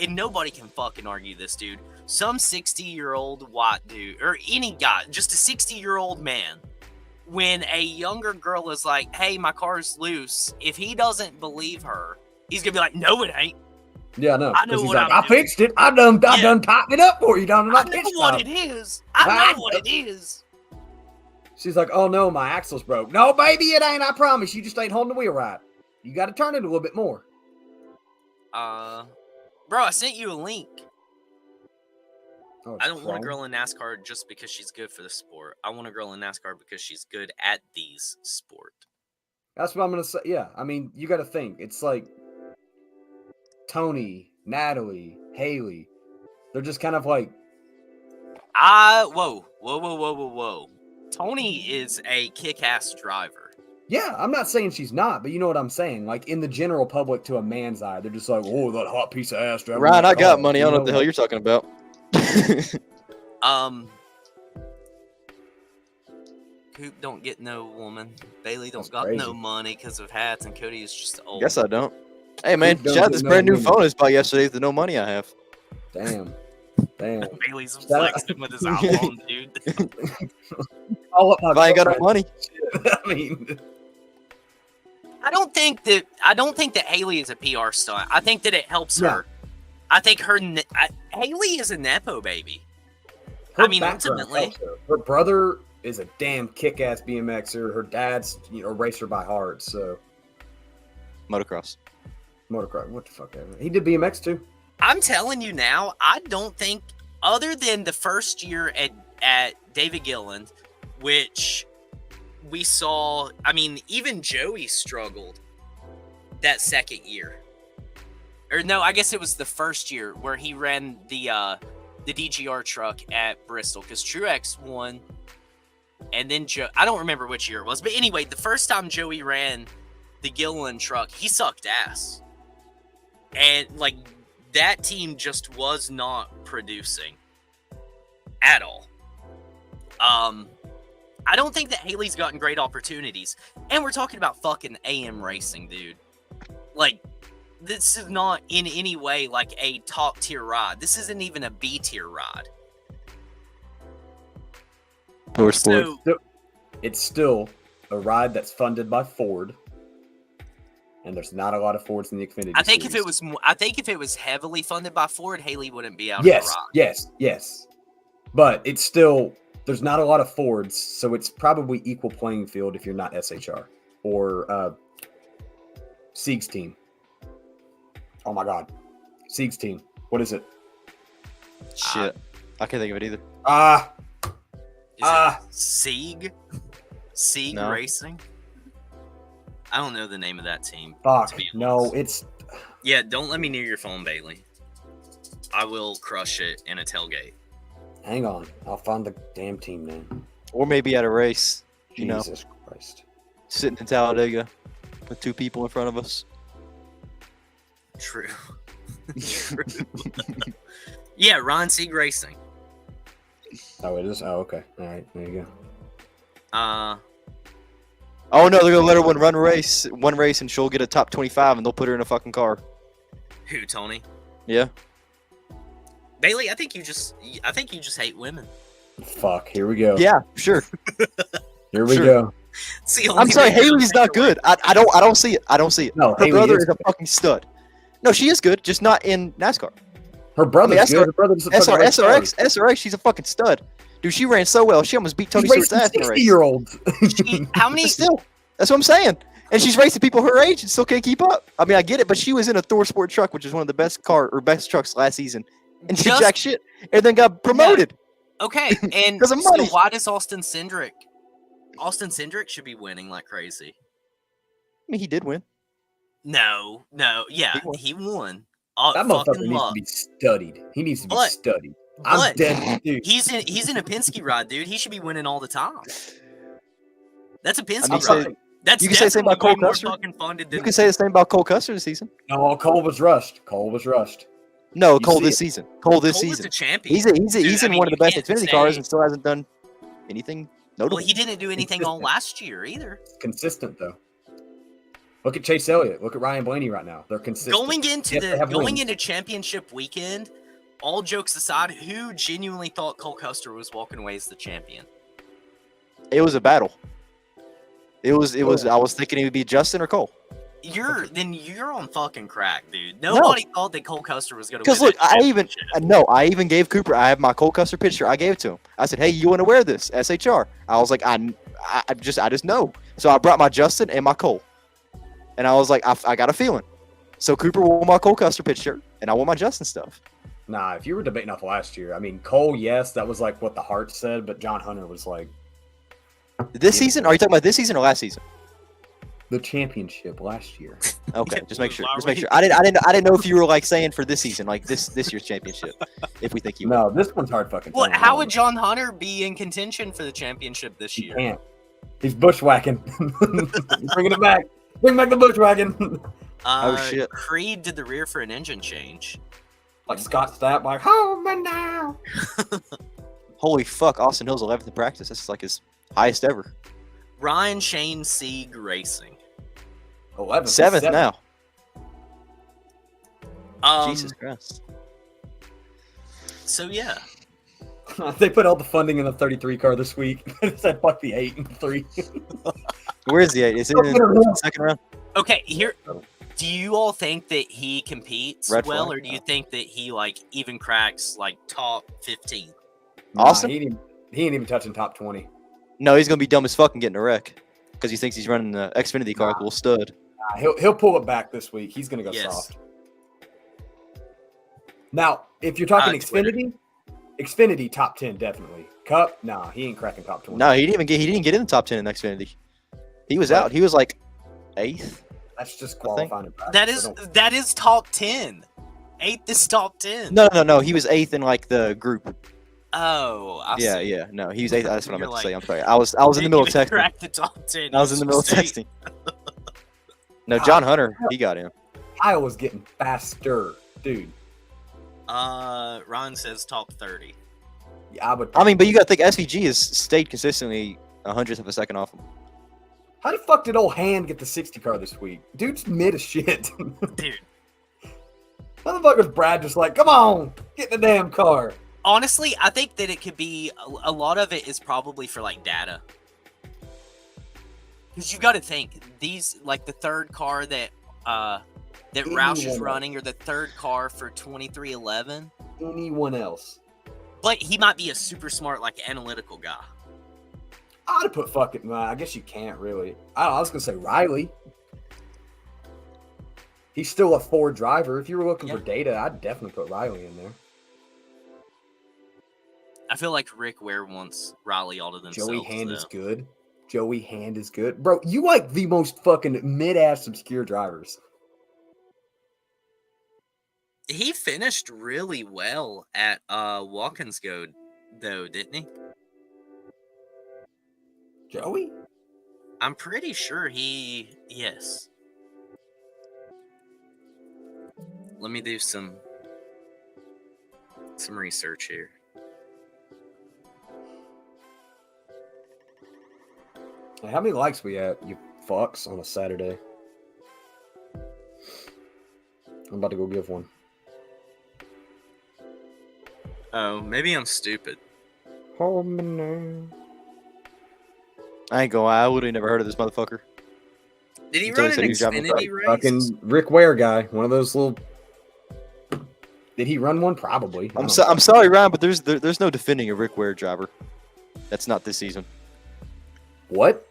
and nobody can fucking argue this, dude. Some 60-year-old white dude, or any guy, just a 60-year-old man, when a younger girl is like, hey, my car's loose, if he doesn't believe her, he's going to be like, no, it ain't. Yeah, no. I know He's what like, I'm I doing. fixed it. I done tightened it up for you. I know what it is. I know what it is. She's like, oh no, my axle's broke. No, baby, it ain't. I promise. You just ain't holding the wheel right. You got to turn it a little bit more. Bro, I sent you a link. Oh, I don't want a Chrome? girl in NASCAR just because she's good for the sport. I want a girl in NASCAR because she's good at these sport. That's what I'm going to say. Yeah. I mean, you got to think. It's like Tony, Natalie, Haley. They're just kind of like. Whoa. Tony is a kick-ass driver. Yeah, I'm not saying she's not, but you know what I'm saying. Like in the general public, to a man's eye, they're just like, "Oh, that hot piece of ass driver." Ryan, I got money. I don't know what the hell you're talking about. Coop don't get no woman. Bailey don't That's got crazy. no money because of hats, and Cody is just old. Guess I don't. Hey man, Coop don't she had get this no brand new women. phone I just bought yesterday with the no money I have. Damn. Bailey's Shout out- flexing with his iPhone, dude. All up my If I ain't got no girlfriend. money. I mean, I don't think that Haley is a PR stunt. I think that it helps No. her. I think Haley is a nepo baby. her I mean, background ultimately- helps her. Her brother is a damn kick-ass BMXer. Her dad's, a racer by heart. So Motocross. motocross. What the fuck ever. He did BMX too. I'm telling you now, I don't think, other than the first year at David Gilland, which we saw, I mean, even Joey struggled that second year. Or no, I guess it was the first year where he ran the DGR truck at Bristol, because Truex won, and then I don't remember which year it was, but anyway, the first time Joey ran the Gilland truck, he sucked ass. And like, that team just was not producing at all. I don't think that Haley's gotten great opportunities. And we're talking about fucking AM racing, dude. Like, this is not in any way like a top tier ride. This isn't even a B tier ride. Power sport. So, It's still a ride that's funded by Ford, and there's not a lot of Fords in the Xfinity. I think if series. it was heavily funded by Ford, Haley wouldn't be out of the ride. Yes. But it's still, there's not a lot of Fords, so it's probably equal playing field if you're not SHR or Sieg's team. Oh my God. Sieg's team. What is it? Shit. I can't think of it either. Is it Sieg? Sieg No. Racing? I don't know the name of that team. Fuck. to be No, honest. it's Yeah, don't let me near your phone, Bailey. I will crush it in a tailgate. hang on. I'll find the damn team name. Or maybe at a race, you know, Jesus Christ. sitting in Talladega with two people in front of us. True. True. Yeah, Ron Sieg Racing. Oh, it is? Oh, okay. All right. There you go. Oh no, they're gonna let her run one race, and she'll get a top 25, and they'll put her in a fucking car. Who, Tony? Yeah. Bailey, I think you just hate women. Fuck. Here we go. Yeah, sure. Here we Sure. go. It's the only I'm sorry, reason Haley's I not good. I don't see it. I don't see it. No, Her Haley brother is is a good. fucking stud. No, she is good, just not in NASCAR. Her brother's I mean, good. Her brother's a fucking race SRX, she's a fucking stud. Dude, she ran so well. She almost beat Tony She's Stewart's ass in racing the race. 60-year-olds. How many? But still, that's what I'm saying. And she's racing people her age and still can't keep up. I mean, I get it, but she was in a Thor Sport truck, which is one of the best trucks last season, and she Just- jack shit, and then got promoted. Okay, and 'Cause of so money. why does Austin Cindric? Austin Cindric should be winning like crazy. I mean, he did win. No, yeah, He won. he won. That motherfucker Fucking needs luck. to be studied. He needs to be But- studied. I'm but- dead, dude. He's in a Penske ride, dude. He should be winning all the time. That's a Penske I'm saying- ride. That's you can say the same about definitely Cole way more Custer. fucking funded You than can say the same about Cole Custer this season. No, Cole was rushed. No, You Cole see this it. season. Cole this Cole is season. a champion. He's in Dude, I mean, one of the you best can't Xfinity cars say- and still hasn't done anything Notable. Well, he didn't do anything all last year either. Consistent though. Look at Chase Elliott. Look at Ryan Blaney right now. They're consistent. Going into championship weekend, all jokes aside, who genuinely thought Cole Custer was walking away as the champion? It was a battle. It was. I was thinking it would be Justin or Cole. You're on fucking crack, dude. Nobody thought that Cole Custer was going to win. Because look, I even gave Cooper. I have my Cole Custer picture. I gave it to him. I said, "Hey, you want to wear this SHR?" I was like, I just know. So I brought my Justin and my Cole, and I was like, I got a feeling. So Cooper wore my Cole Custer picture, and I wore my Justin stuff. Nah, if you were debating off last year, I mean, Cole, yes, that was like what the heart said, but John Hunter was like. This season? Are you talking about this season or last season? The championship last year. Okay, just make sure. I didn't know if you were like saying for this season, like this year's championship. If we think you no, this one's hard fucking. Well, how would John Hunter be in contention for the championship this year? He can't. He's bushwhacking. Bringing it back. Bring back the bushwhacking. Oh shit! Creed did the rear for an engine change. Like Scott Stapp, like home and now. Holy fuck! Austin Hill's 11th in practice. That's like his highest ever. Ryan Shane Sieg Racing. 11th. 7th now. Jesus Christ. So yeah. They put all the funding in the 33 car this week. It said fuck the 8 and 3. Where is the 8? Is it in the second round? Okay, here. Do you all think that he competes well, or do you think that he like even cracks like top 15? Austin? He ain't even touching top 20. No, he's gonna be dumb as fuck and getting a wreck because he thinks he's running the Xfinity car like a little stud. He'll pull it back this week. He's gonna go soft. Now, if you're talking Xfinity top 10 definitely. Cup, nah, he ain't cracking top 20. No, he didn't get in the top 10 in Xfinity. He was out. He was like 8th. That's just qualifying. That is top 10. 8th is top 10. No. He was 8th in like the group. Oh, I see. Yeah. No, he was 8th. That's what I meant to say. I'm sorry. I was in the middle of texting. Cracked the top 10. I was in the middle of texting. No, John Hunter, he got in. Kyle was getting faster, dude. Ron says top 30. Yeah, I mean, but you got to think SVG has stayed consistently 100th of a second off him. How the fuck did old Hand get the 60 car this week? Dude's mid as shit. Dude. Motherfucker's Brad just like, come on, get in the damn car. Honestly, I think that it could be a lot of it is probably for like data. Because you got to think these like the third car that Roush is running or the third car for 2311. Anyone else? But he might be a super smart like analytical guy. I'd have put fucking. I guess you can't really. I was gonna say Riley. He's still a Ford driver. If you were looking for data, I'd definitely put Riley in there. I feel like Rick Ware wants Riley all to themselves. Joey Hand is good. Joey Hand is good. Bro, you like the most fucking mid-ass obscure drivers. He finished really well at Watkins Go, though, didn't he? Joey? I'm pretty sure yes. Let me do some research here. Hey, how many likes we at, you fucks, on a Saturday? I'm about to go give one. Oh, maybe I'm stupid. Oh, man. I ain't gonna lie, I would have never heard of this motherfucker. Did he run an Xfinity race? Fucking Rick Ware guy. One of those little... Did he run one? Probably. I'm sorry, Ryan, but there's no defending a Rick Ware driver. That's not this season. What?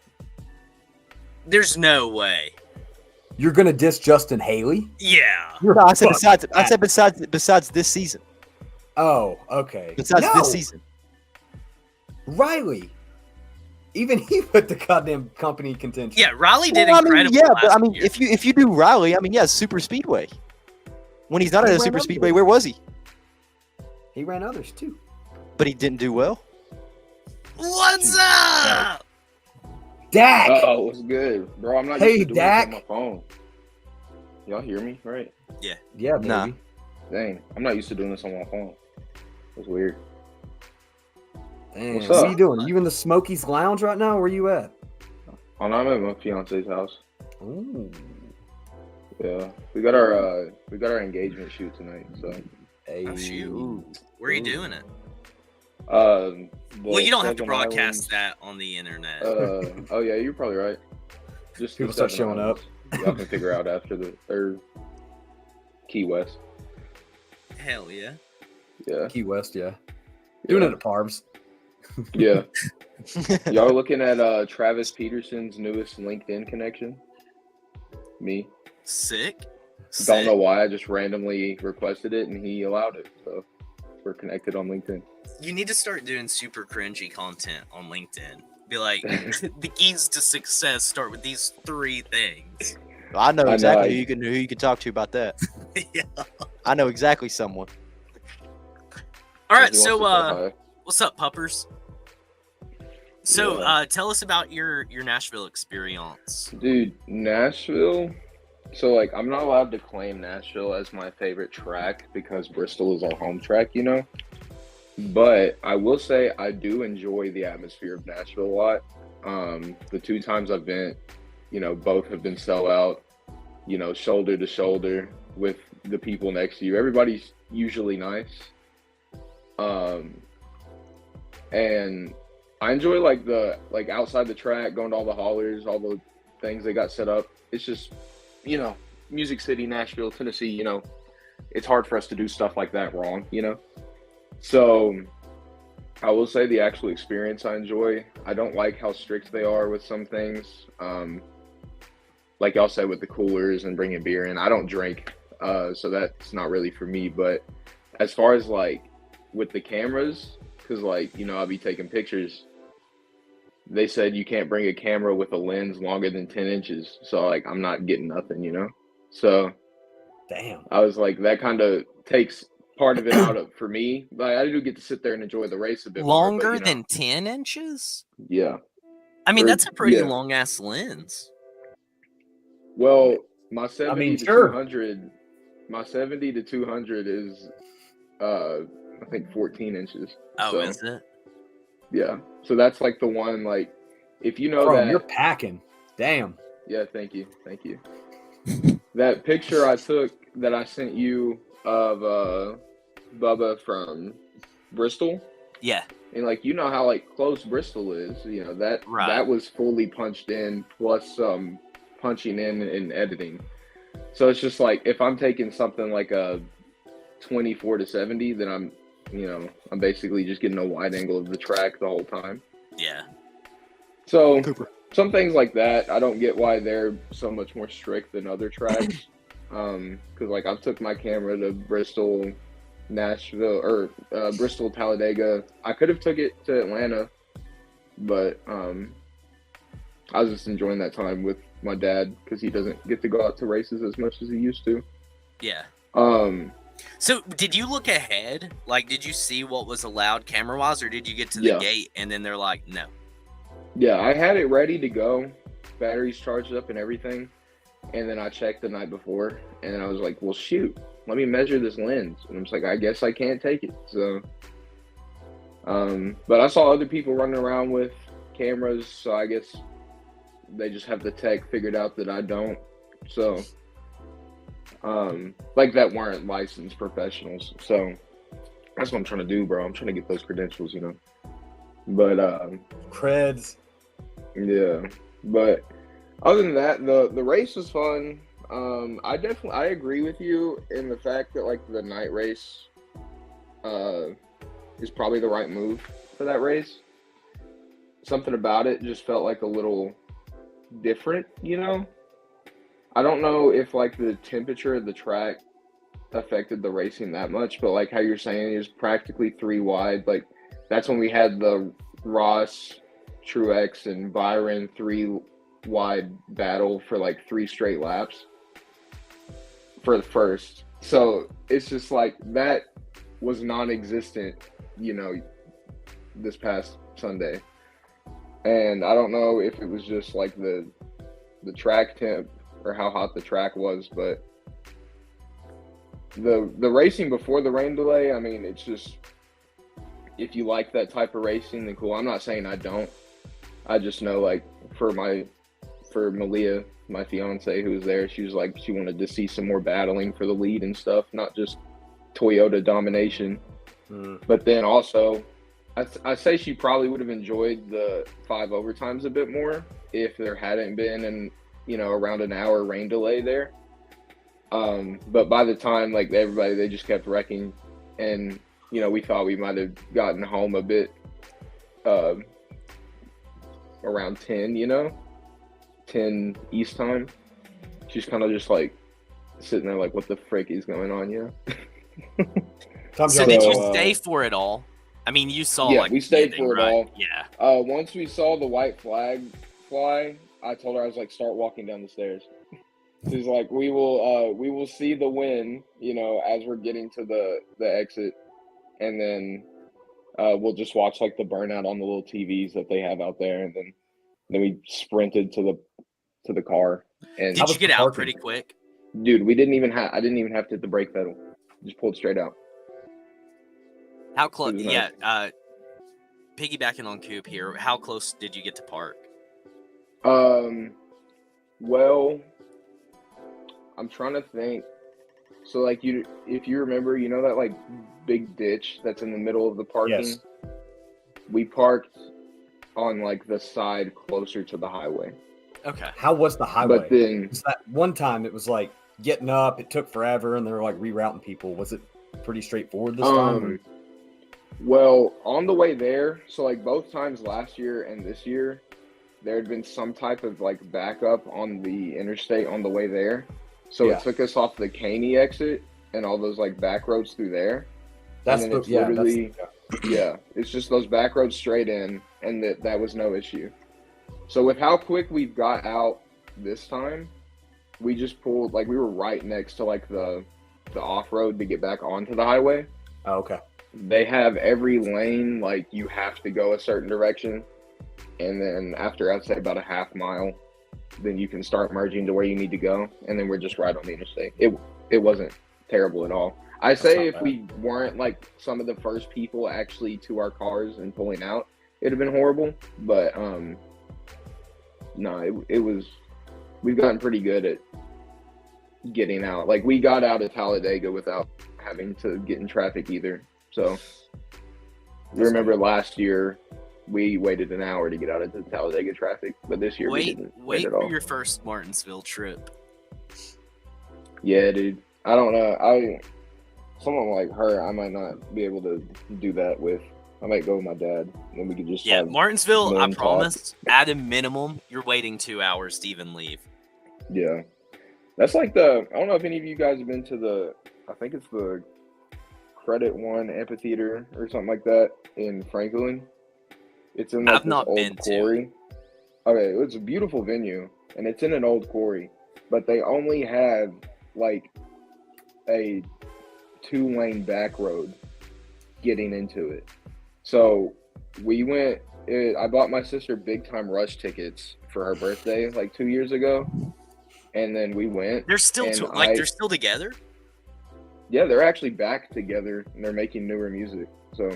There's no way. You're gonna diss Justin Haley? Yeah. No, I said besides this season. Oh, okay. Besides this season. Riley. Even he put the goddamn company in contention. Yeah, Riley did incredible. Yeah, but I mean, if you do Riley, I mean, yeah, Super Speedway. When he's not at a Super Speedway, where was he? He ran others too. But he didn't do well. What's up? Dak. Oh, what's good, bro? I'm not Hey, used to doing Dak. this on my phone. Y'all hear me, right? Yeah, baby. Nah. Dang, I'm not used to doing this on my phone. It's weird. Man, What's what up? are you doing? You in the Smokies Lounge right now? Where you at? Oh, no, I'm at my fiance's house. Ooh. Yeah, we got our engagement shoot tonight. So, Hey. Oh, shoot. Where are you doing it? Well, you don't have to Seven broadcast Islands, that on the internet. oh yeah, you're probably right. Just the People start Seven showing Islands. Y'all can figure out after or Key West. Hell yeah. Yeah, Key West, yeah. Doing yeah. it at Parvs. Yeah. Y'all looking at Travis Peterson's newest LinkedIn connection? Me. Sick. Don't know why. I just randomly requested it and he allowed it. So we're connected on LinkedIn. You need to start doing super cringy content on LinkedIn. Be like, the keys to success start with these 3 things. I know I know, exactly I- who you can talk to about that. Yeah. I know exactly someone. All right, He so wants to say hi. what's up, puppers? So Yeah. tell us about your Nashville experience. Dude, Nashville. So like, I'm not allowed to claim Nashville as my favorite track because Bristol is our home track, you know. But I will say I do enjoy the atmosphere of Nashville a lot. The 2 times I've been, you know, both have been sellout. You know, shoulder to shoulder with the people next to you. Everybody's usually nice. And I enjoy like outside the track, going to all the haulers, all the things they got set up. It's just, you know, Music City, Nashville, Tennessee, you know, it's hard for us to do stuff like that wrong, you know? So I will say the actual experience I enjoy. I don't like how strict they are with some things. Like y'all said with the coolers and bringing beer in, I don't drink. So that's not really for me. But as far as like with the cameras, because like, you know, I'll be taking pictures. They said you can't bring a camera with a lens longer than 10 inches. So like, I'm not getting nothing, you know? So Damn. I was like, that kind of takes part of it out of for me. Like, I do get to sit there and enjoy the race a bit Longer more, but, you know, than 10 inches? yeah. I mean, Or- that's a pretty yeah. long ass lens. Well, my 70 to sure. 200, my 70 to 200 is, I think 14 inches. Oh, So, is it? yeah. So that's like the one, like, if you know Bro, that, you're packing. Damn. yeah, thank you. That picture I took that I sent you of Bubba from Bristol, Yeah. and like, you know how like close Bristol is, you know, that Right. that was fully punched in plus punching in and editing. So it's just like, if I'm taking something like a 24 to 70, then I'm basically just getting a wide angle of the track the whole time. Yeah. So Cooper. some things like that, I don't get why they're so much more strict than other tracks. Because like, I've took my camera to Bristol, Nashville, or Bristol, Talladega. I could have took it to Atlanta, but I was just enjoying that time with my dad because he doesn't get to go out to races as much as he used to. Yeah. Um, So, did you look ahead? Like, did you see what was allowed camera-wise, or did you get to the Yeah. gate and then they're like, no? Yeah, I had it ready to go, batteries charged up and everything, and then I checked the night before, and I was like, well, shoot, let me measure this lens, and I'm just like, I guess I can't take it. So, but I saw other people running around with cameras, so I guess they just have the tech figured out that I don't. So, like that weren't licensed professionals. So that's what I'm trying to do, bro. I'm trying to get those credentials, you know. But Creds. yeah, but other than that, the race was fun. I agree with you in the fact that like the night race is probably the right move for that race. Something about it just felt like a little different, you know. I don't know if like the temperature of the track affected the racing that much, but like how you're saying, it was practically 3 wide. Like that's when we had the Ross, Truex, and Byron 3 wide battle for like 3 straight laps for the first. So it's just like that was non-existent, you know, this past Sunday. And I don't know if it was just like the track temp or how hot the track was, but the racing before the rain delay, I mean, it's just if you like that type of racing, then cool. I'm not saying I don't. I just know, like, for Malia, my fiance who was there, she was like, she wanted to see some more battling for the lead and stuff, not just Toyota domination. But then also, I say she probably would have enjoyed the 5 overtimes a bit more if there hadn't been around an hour rain delay there. But by the time, like, everybody, they just kept wrecking, and we thought we might have gotten home a bit around 10, 10 East time. She's kind of just like sitting there like, what the frick is going on, So did you stay for it all? I mean, you saw yeah, like we stayed ending, for it right? all. Yeah. Once we saw the white flag fly, I told her, I was like, start walking down the stairs. She's like, we will see the win, as we're getting to the exit, and then we'll just watch like the burnout on the little TVs that they have out there, and then we sprinted to the car. And Did you get out pretty quick? Dude, I didn't even have to hit the brake pedal. Just pulled straight out. How close? Nice. Yeah. Piggybacking on Coop here, how close did you get to park? Well, I'm trying to think. So, like, if you remember, that like big ditch that's in the middle of the parking. Yes. We parked on like the side closer to the highway. Okay. How was the highway? But then, Because that one time it was like getting up, it took forever, and they were like rerouting people. Was it pretty straightforward this time? well, on the way there, so like both times last year and this year, there had been some type of like backup on the interstate on the way there. So Yeah. it took us off the Caney exit and all those like back roads through there. That's and then the, yeah, literally, that's yeah, it's just those back roads straight in, and that was no issue. So with how quick we got out this time, we just pulled, like, we were right next to like the off-road to get back onto the highway. oh, okay. They have every lane, like, you have to go a certain direction, and then after, I'd say about a half mile, then you can start merging to where you need to go, and then we're just right on the interstate. It wasn't terrible at all. I say not if bad. we weren't like some of the first people actually to our cars and pulling out, it'd have been horrible. But no, it was. We've gotten pretty good at getting out. Like, we got out of Talladega without having to get in traffic either. So remember last year we waited an hour to get out of the Talladega traffic, but this year we didn't wait at for all. your first Martinsville trip. Yeah, dude. I don't know. Someone like her, I might not be able to do that with. I might go with my dad, and then we could just Yeah, have Martinsville, I men talk. promise, at a minimum, you're waiting 2 hours to even leave. Yeah, that's like I don't know if any of you guys have been to I think it's the Credit One Amphitheater or something like that in Franklin. It's in like I've this not old been to. quarry. Okay, it's a beautiful venue, and it's in an old quarry, but they only have like a 2-lane back road getting into it. So we went. I bought my sister big time rush tickets for her birthday like 2 years ago, and then we went. They're still and they're still together. Yeah, they're actually back together, and they're making newer music. So,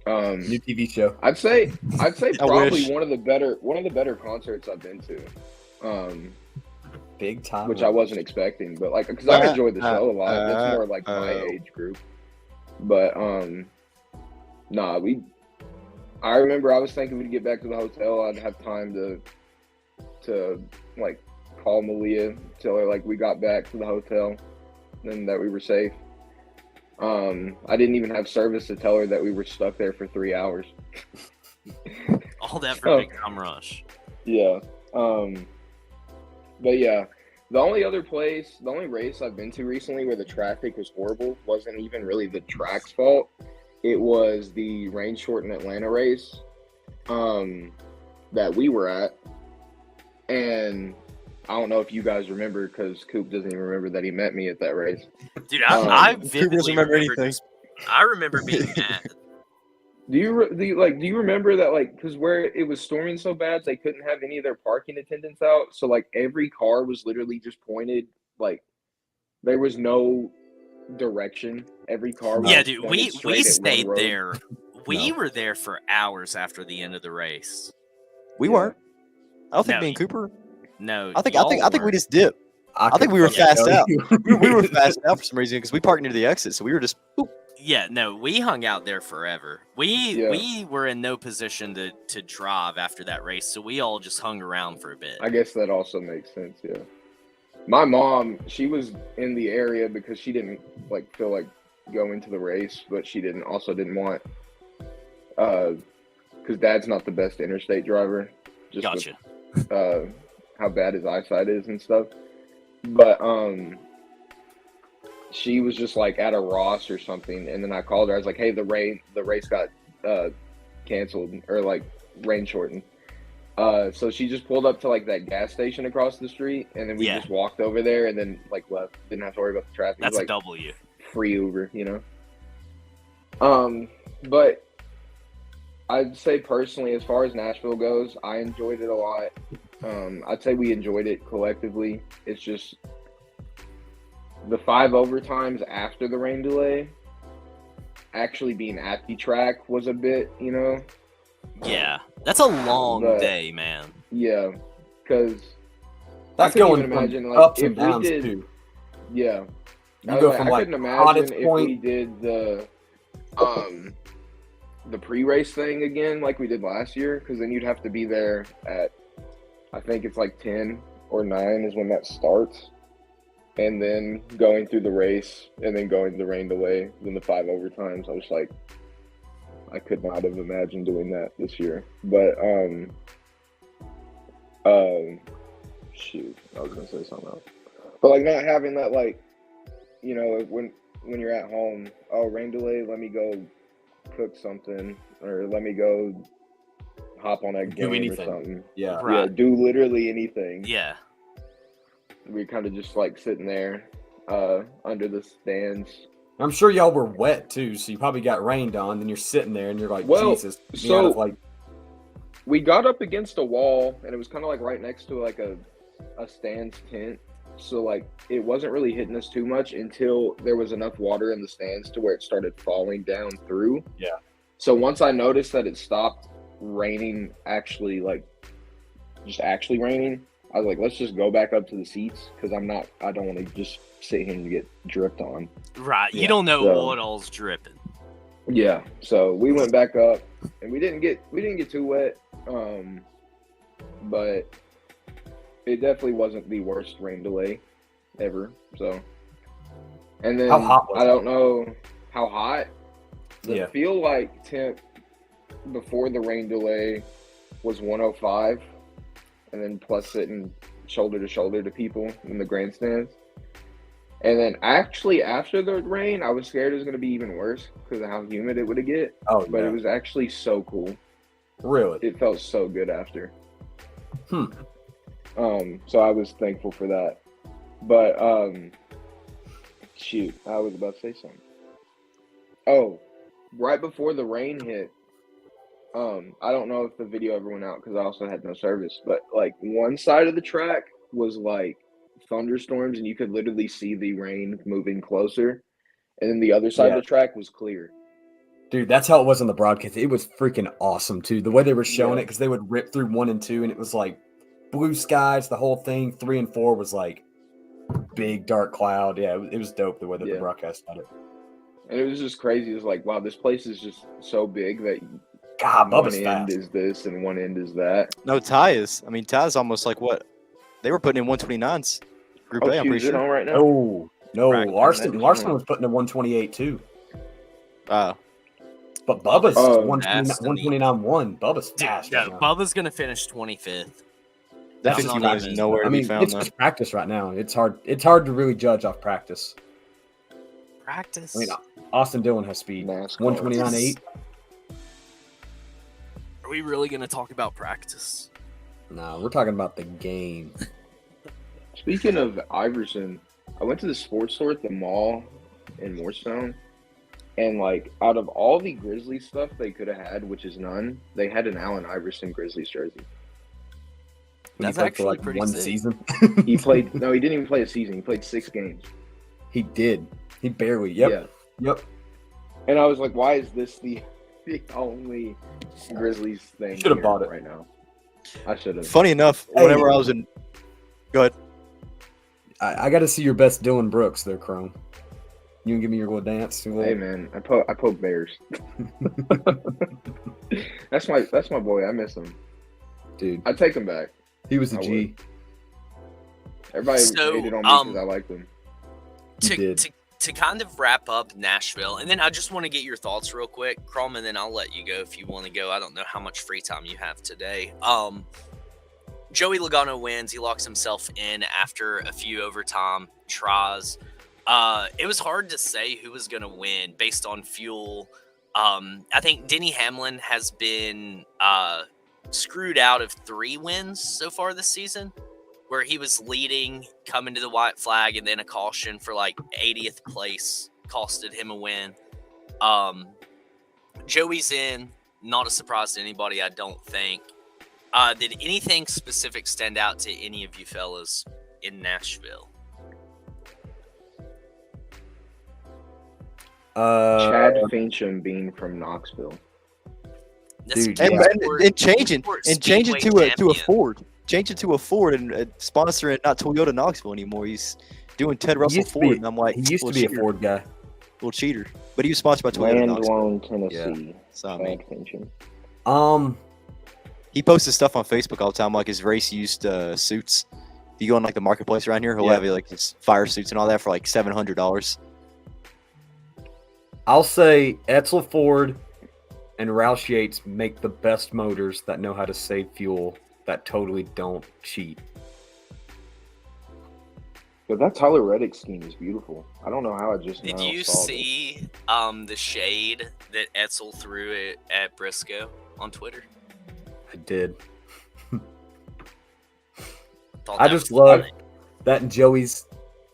New TV show. I'd say I probably wish. one of the better concerts I've been to. Big time. Which I wasn't expecting, but like, because I enjoyed the show a lot. It's more like my age group. But nah, I remember I was thinking we'd get back to the hotel, I'd have time to like call Malia, tell her like we got back to the hotel and that we were safe. I didn't even have service to tell her that we were stuck there for 3 hours. All that for Big Time Rush. Yeah. But yeah, the only race I've been to recently where the traffic was horrible wasn't even really the track's fault. It was the rain shortened Atlanta race that we were at. And I don't know if you guys remember, because Coop doesn't even remember that he met me at that race. Dude, I vividly doesn't remember anything. I remember being mad. Do you remember that, like, because where it was storming so bad, they couldn't have any of their parking attendants out, so like every car was literally just pointed, like there was no direction. Every car was Yeah, dude, going we straight at one stayed road. there. We No. were there for hours after the end of the race. We Yeah. weren't. I don't think No, me and Cooper. No, I think y'all we weren't. just dipped. I think couldn't we were fucking fast tell out. you. We were fast out for some reason because we parked near the exit, so we were just. Boop. Yeah, no, we hung out there forever. We Yeah. were in no position to drive after that race, so we all just hung around for a bit. I guess that also makes sense. Yeah. My mom, she was in the area because she didn't feel like going to the race, but she didn't want because Dad's not the best interstate driver. Just Gotcha. with how bad his eyesight is and stuff. But she was just like at a Ross or something, and then I called her. I was like, "Hey, the race got canceled or like rain shortened." So she just pulled up to like that gas station across the street, and then we Yeah. just walked over there, and then like left. Didn't have to worry about the traffic. That's It a was, like W. free Uber, you know. But I'd say personally, as far as Nashville goes, I enjoyed it a lot. I'd say we enjoyed it collectively. It's just the 5 overtimes after the rain delay, actually being at the track was a bit, you know. Yeah, that's a long But- day, man. Yeah, because That's I couldn't going even from imagine, like, ups if and we downs did- too. yeah. You go from I like couldn't imagine hottest if point. we did the pre-race thing again like we did last year, because then you'd have to be there at, I think it's like 10 or 9 is when that starts, and then going through the race and then going to the rain delay, then the 5 overtimes. I was like, I could not have imagined doing that this year. But shoot, I was gonna say something else. But like not having that, like, you know, when you're at home, oh, rain delay, let me go cook something, or let me go hop on a game or anything. something. Yeah. Right. Yeah, do literally anything. Yeah. We kind of just like sitting there under the stands. I'm sure y'all were wet too, so you probably got rained on. Then you're sitting there and you're like, Well, Jesus. so- Like, We got up against a wall, and it was kind of like right next to like a stands tent. So like it wasn't really hitting us too much until there was enough water in the stands to where it started falling down through. Yeah. So once I noticed that it stopped raining, actually raining, I was like, let's just go back up to the seats, because I don't want to just sit here and get dripped on. Right. You Yeah. don't know So- what all's dripping. Yeah. So we went back up, and we didn't get too wet. But it definitely wasn't the worst rain delay ever. So, and then How hot was I it? don't know how hot. The Yeah. feel like temp before the rain delay was 105, and then plus sitting shoulder to shoulder to people in the grandstands. And then actually after the rain, I was scared it was going to be even worse because of how humid it would get. oh, But yeah. it was actually so cool. Really? It felt so good after. Hmm. So I was thankful for that. But shoot, I was about to say something. Oh, right before the rain hit, I don't know if the video ever went out because I also had no service, but like one side of the track was like thunderstorms and you could literally see the rain moving closer, and then the other side Yeah. of the track was clear. Dude, that's how it was on the broadcast. It was freaking awesome too. The way they were showing Yeah. it, because they would rip through 1 and 2, and it was like blue skies, the whole thing. 3 and 4 was like big dark cloud. Yeah, it was dope the way that the Yeah. broadcast had it. And it was just crazy. It was like, wow, this place is just so big that God, one Bubba's end fast. is this and one end is that. No, Ty is almost like what they were putting in 129s. Group Oh, A, I'm shoot, pretty is it sure. on right now? Oh no, Right. Larson That's- was putting in 128 too. Uh, But Bubba's Oh, 129.1. Bubba's fast. No, right now. Bubba's gonna finish 25th. that That's 51 not is even- nowhere to I mean, be found. it's Though. just practice right now. It's hard to really judge off practice. Practice. I mean, Austin Dillon has speed. NASCAR. 129.8. Are we really gonna talk about practice? No, we're talking about the game. Speaking of Iverson, I went to the sports store at the mall in Morristown, and like out of all the Grizzlies stuff they could have had, which is none, they had an Allen Iverson Grizzlies jersey. When That's he played actually pretty one sick. season. He played no, he didn't even play a season. He played 6 games. He did. He barely. Yep. Yeah. Yep. And I was like, why is this the only Grizzlies thing Should have here bought it right now? I should have. Funny enough, Hey. whenever I was in, go ahead. I got to see your best Dylan Brooks there, Crone. You can give me your little dance. Your Hey little... man, I poke bears. That's my boy. I miss him. Dude, I take him back. he was a I G. So, Everybody hated on me because I liked him. He did. To kind of wrap up Nashville, and then I just want to get your thoughts real quick, Crom, and then I'll let you go if you want to go. I don't know how much free time you have today. Joey Logano wins. He locks himself in after a few overtime tries. It was hard to say who was going to win based on fuel. I think Denny Hamlin has been screwed out of 3 wins so far this season, where he was leading, coming to the white flag, and then a caution for like 80th place costed him a win. Joey's in, not a surprise to anybody, I don't think. Did anything specific stand out to any of you fellas in Nashville? Chad Fincham being from Knoxville. That's Dude, And, yeah. and changing Speedway to a champion. Ford. Change it to a Ford and sponsoring not Toyota Knoxville anymore. He's doing Ted Russell used to Ford, be- and I'm like, He used to little be a cheater, Ford guy. little cheater. But he was sponsored by Toyota Knoxville. Landlown, Tennessee. So I mean, Chad Fincham. he posts his stuff on Facebook all the time, like his race used suits. If you go on like the marketplace around here, he'll Yeah. have like his fire suits and all that for like $700. I'll say Etzel Ford and Roush Yates make the best motors that know how to save fuel that totally don't cheat. But that Tyler Reddick scheme is beautiful. I don't know how I just Did now you saw see the shade that Etzel threw it at Briscoe on Twitter? I did. Thought I that just was love funny. that Joey's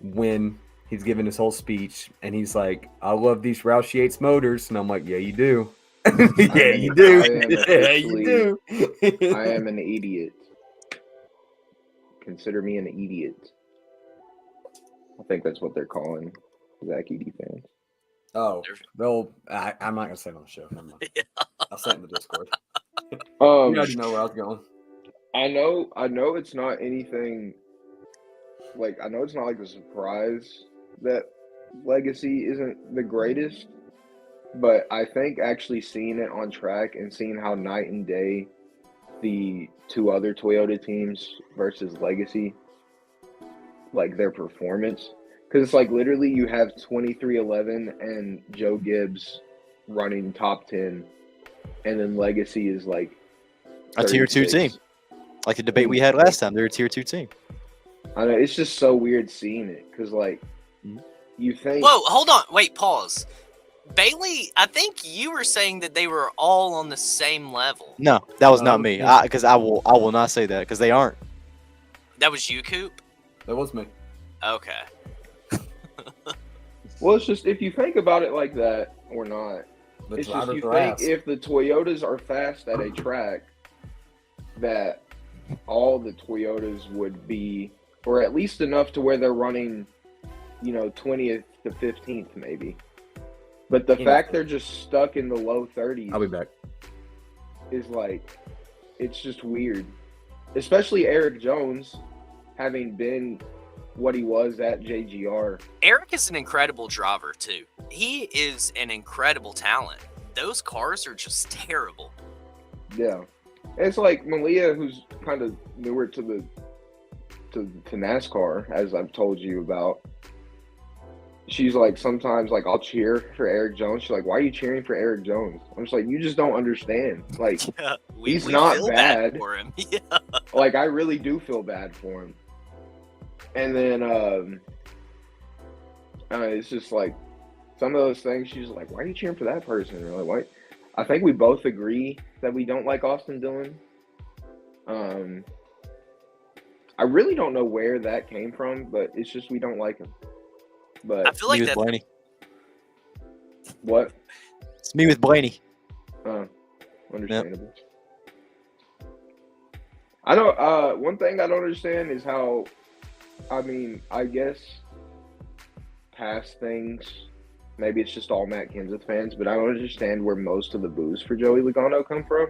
when he's giving his whole speech and he's like, I love these Roush Yates motors. And I'm like, yeah, you do. Yeah, you do. I am Yeah, you do. I am an idiot. Consider me an idiot. I think that's what they're calling Zach Edey fans. Oh, I'm not going to say it on the show. Never mind. I'll say it in the Discord. You already know where I was going. I know it's not anything like I know it's not like a surprise that Legacy isn't the greatest, but I think actually seeing it on track and seeing how night and day the 2 other Toyota teams versus Legacy, like their performance, because it's like literally you have 2311 and Joe Gibbs running top 10, and then Legacy is like A tier 2 36. team. Like the debate we had last time, they're a tier 2 team. I know it's just so weird seeing it because, like, you think. Whoa, hold on. Wait, pause. Bailey, I think you were saying that they were all on the same level. No, that was not No, me. yeah. Because I will not say that because they aren't. That was you, Coop? That was me. Okay. Well, it's just if you think about it like that or not. The It's just drivers you are think ass. if the Toyotas are fast at a track, that all the Toyotas would be, or at least enough to where they're running, 20th to 15th maybe. But the fact they're just stuck in the low 30s I'll be back. is like, it's just weird. Especially Eric Jones having been what he was at JGR. Eric is an incredible driver, too. He is an incredible talent. Those cars are just terrible. Yeah. It's like Malia, who's kind of newer to NASCAR, as I've told you about. She's like, sometimes, like, I'll cheer for Eric Jones. She's like, why are you cheering for Eric Jones? I'm just like, you just don't understand. Like, He's not feel bad. for him. Yeah. like, I really do feel bad for him. And then, it's just like, some of those things, she's like, why are you cheering for that person? And we're like, why? I think we both agree that we don't like Austin Dillon. I really don't know where that came from, but it's just we don't like him. But I feel like me with that. Blaney. what? It's me with Blaney. Understandable. I don't. One thing I don't understand is how. I mean, I guess past things. Maybe it's just all Matt Kenseth fans, but I don't understand where most of the boos for Joey Logano come from.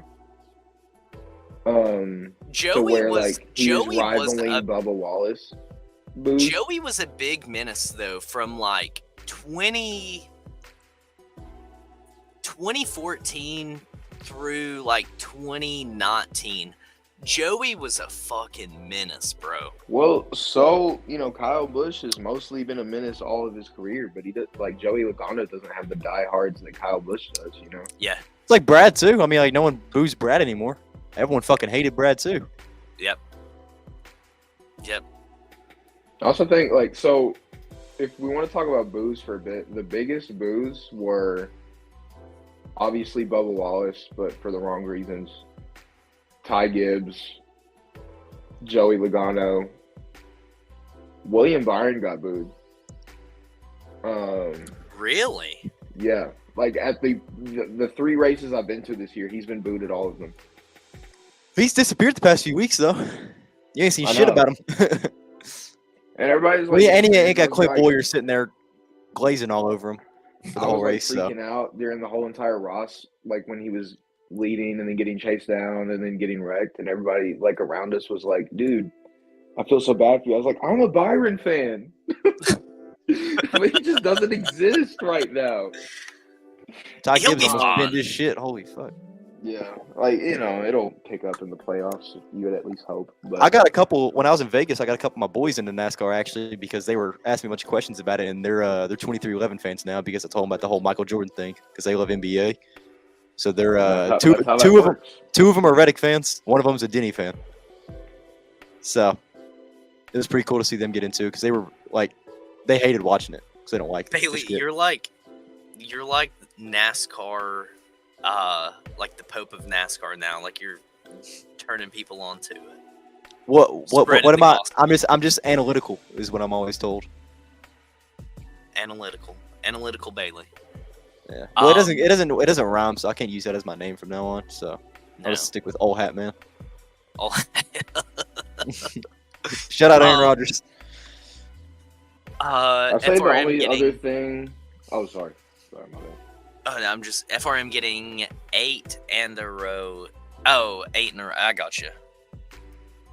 To where he was rivaling Bubba Wallace. Boos. Joey was a big menace though from like 2014 through like 2019. Joey was a fucking menace, bro. Well, so, Kyle Busch has mostly been a menace all of his career, but he does, like, Joey Logano doesn't have the diehards that Kyle Busch does, Yeah. It's like Brad too. I mean, like no one boos Brad anymore. Everyone fucking hated Brad too. Yep. I also think, like, so if we want to talk about boos for a bit, the biggest boos were obviously Bubba Wallace, but for the wrong reasons. Ty Gibbs, Joey Logano, William Byron got booed. Really? Yeah, like at the 3 races I've been to this year, he's been booed at all of them. He's disappeared the past few weeks though. You ain't seen I shit know. about him. And everybody's like, Well, yeah, and he ain't got everyone's Clint Boyer sitting there glazing all over him for the I whole was race. like freaking out during the whole entire Ross, like when he was leading and then getting chased down and then getting wrecked, and everybody like around us was like, dude, I feel so bad for you. I was like, I'm a Byron fan. But he just doesn't exist right now. Ty He'll Gibbs be almost fine. pinned his shit. Holy fuck. Yeah, like, it'll pick up in the playoffs. You would at least hope. But I got a couple when I was in Vegas. I got a couple of my boys into NASCAR actually because they were asking me a bunch of questions about it, and they're 2311 fans now because I told them about the whole Michael Jordan thing because they love NBA. So they're that's two how that of them. works. 2 of them are Reddick fans. 1 of them's a Denny fan. So it was pretty cool to see them get into because they were like they hated watching it because they don't like Bailey, this shit. you're like NASCAR, like the Pope of NASCAR now. Like you're turning people onto it. What Spreading am the I? gospel. I'm just analytical is what I'm always told. Analytical Bailey. Yeah. Well, it doesn't rhyme, so I can't use that as my name from now on. So No. I'll just stick with Old Hat Man. Oh, Shout out Aaron Rodgers. I'll say the FRM only getting. other thing. Oh, sorry, my bad. I'm just FRM getting 8 and a row. Oh, 8 in a row. I got you.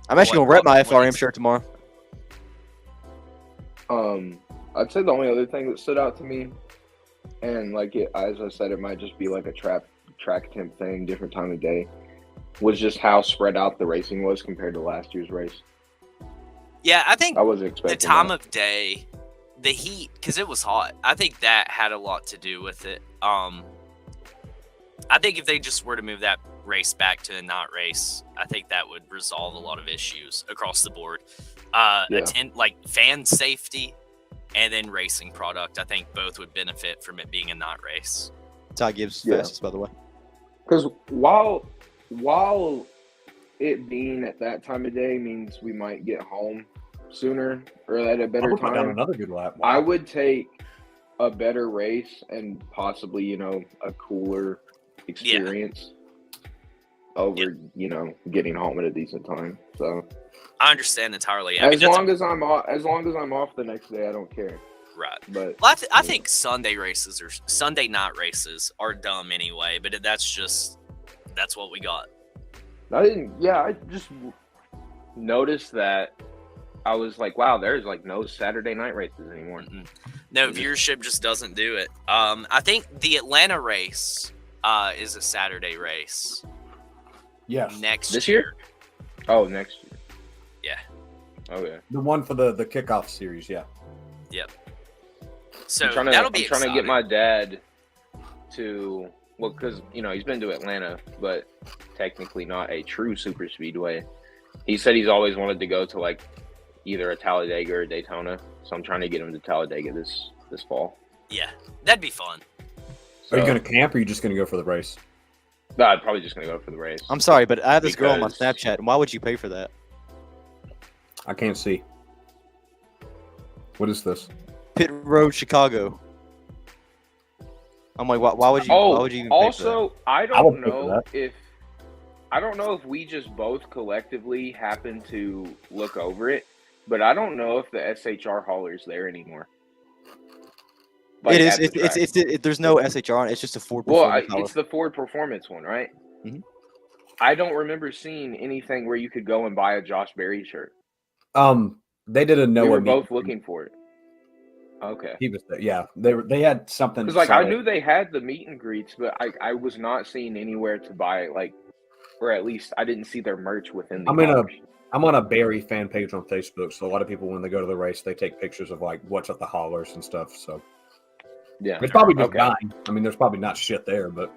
I'm actually gonna rep my FRM shirt tomorrow. I'd say the only other thing that stood out to me, and like it, as I said, it might just be like a track temp thing, different time of day, was just how spread out the racing was compared to last year's race. Yeah, I think I wasn't the expecting time that. of day, the heat, because it was hot. I think that had a lot to do with it. I think if they just were to move that race back to a not race, I think that would resolve a lot of issues across the board. Like fan safety and then racing product. I think both would benefit from it being a not race. Ty Gibbs Yeah. fastest, by the way. Because while it being at that time of day means we might get home sooner or at a I better would put down time, another good lap. I would take a better race and possibly, a cooler experience over, getting home at a decent time. So I understand entirely. as long as I'm off the next day, I don't care. right. But Well, I think Sunday races or Sunday night races are dumb anyway, but that's what we got. I just noticed that. I was like, wow, there's like no Saturday night races anymore. No, viewership just doesn't do it. I think the Atlanta race is a Saturday race Yes. next This year? Oh, next year. Yeah. Okay. The one for the kickoff series, yeah. So I'm that'll be trying to get exciting. my dad to, well, because he's been to Atlanta, but technically not a true super speedway. He said he's always wanted to go to like either a Talladega or Daytona, so I'm trying to get him to Talladega this fall. Yeah, that'd be fun. Are you So- going to camp or are you just going to go for the race? No, I'm probably just gonna go for the race. I'm sorry, but I have this girl on my Because- Snapchat, and why would you pay for that? I can't see. What is this? Pit Road, Chicago. I'm like, why would you? Oh, why would you even pay for that? also, I I would don't pay for know that. if we just both collectively happen to look over it, but I don't know if the SHR hauler's there anymore. It is. at the track. There's no SHR on it. It's just a Ford Well, Performance collar. it's the Ford Performance one, right? Mhm. I don't remember seeing anything where you could go and buy a Josh Berry shirt. They did a Noah. We were meet both and greet. looking for it. Okay. He was there. Yeah, they had something. Because like I solid. knew they had the meet and greets, but I was not seeing anywhere to buy it, like, or at least I didn't see their merch within the hollers. I'm on a Barry fan page on Facebook, so a lot of people when they go to the race, they take pictures of like what's at the hollers and stuff. So Yeah. it's probably just Okay. dying. I mean, there's probably not shit there, but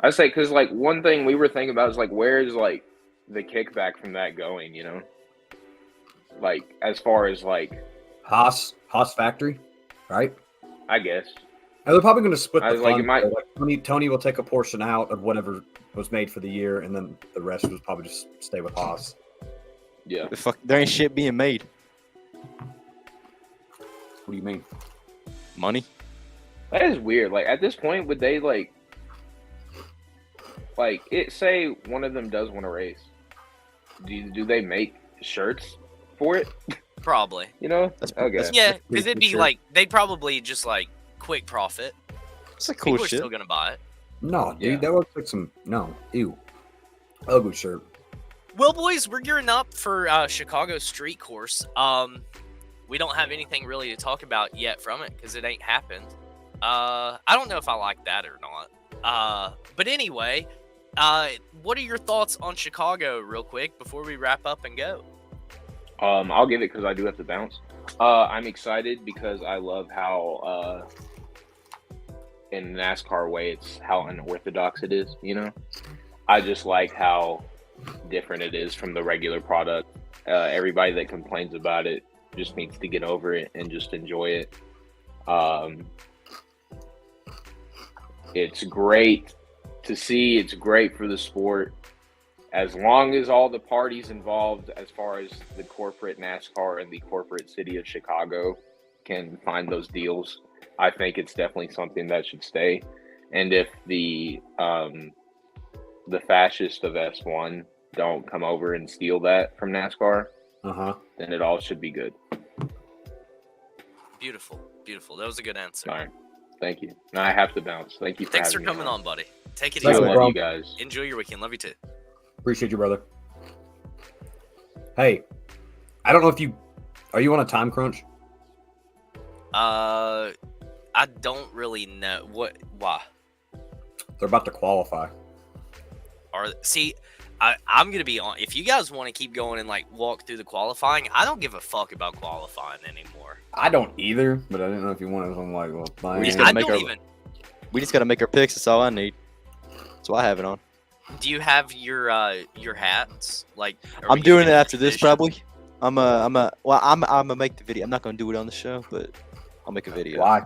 I say because like one thing we were thinking about is like where is like the kickback from that going? You know, like as far as like Haas factory, right? I guess. And they're probably going to split I the was like, funds. it might- So, like, Tony will take a portion out of whatever was made for the year, and then the rest will probably just stay with Haas. Yeah. The fuck, there ain't shit being made. What do you mean? Money. That is weird. Like at this point, would they like it? Say one of them does want to race. Do they make shirts for it? Probably. You know? That's- Okay. that's- Yeah, pretty because it'd be sure. like they'd probably just like quick profit. It's a cool People are shit. still gonna buy it. No, dude, Yeah. that looks like some ew, ugly shirt. Well, boys, we're gearing up for Chicago Street Course. We don't have anything really to talk about yet from it because it ain't happened. I don't know if I like that or not. But anyway, what are your thoughts on Chicago, real quick, before we wrap up and go? I'll give it because I do have to bounce. I'm excited because I love how, in NASCAR way, it's how unorthodox it is. You know, I just like how different it is from the regular product. Everybody that complains about it just needs to get over it and just enjoy it. It's great to see. It's great for the sport. As long as all the parties involved, as far as the corporate NASCAR and the corporate city of Chicago, can find those deals, I think it's definitely something that should stay. And if the fascists of S1 don't come over and steal that from NASCAR, then it all should be good. Beautiful, beautiful. That was a good answer. All right. Thank you. Now I have to bounce. Thank you for Thanks for having me coming on, buddy. Take it Thanks, easy. I bro. love you guys. Enjoy your weekend. Love you too. Appreciate you, brother. Hey, I don't know if are you on a time crunch? I don't really know why. They're about to qualify. I'm gonna be on. If you guys want to keep going and like walk through the qualifying, I don't give a fuck about qualifying anymore. I don't either, but I didn't know if you wanted. So I'm like, well, fine. We just I gotta don't make our- even. We just gotta make our picks. That's all I need. That's why I have it on. Do you have your hats? Like, are I'm we doing it getting after this tradition? probably. I'm gonna make the video. I'm not gonna do it on the show, but I'll make a video. Why?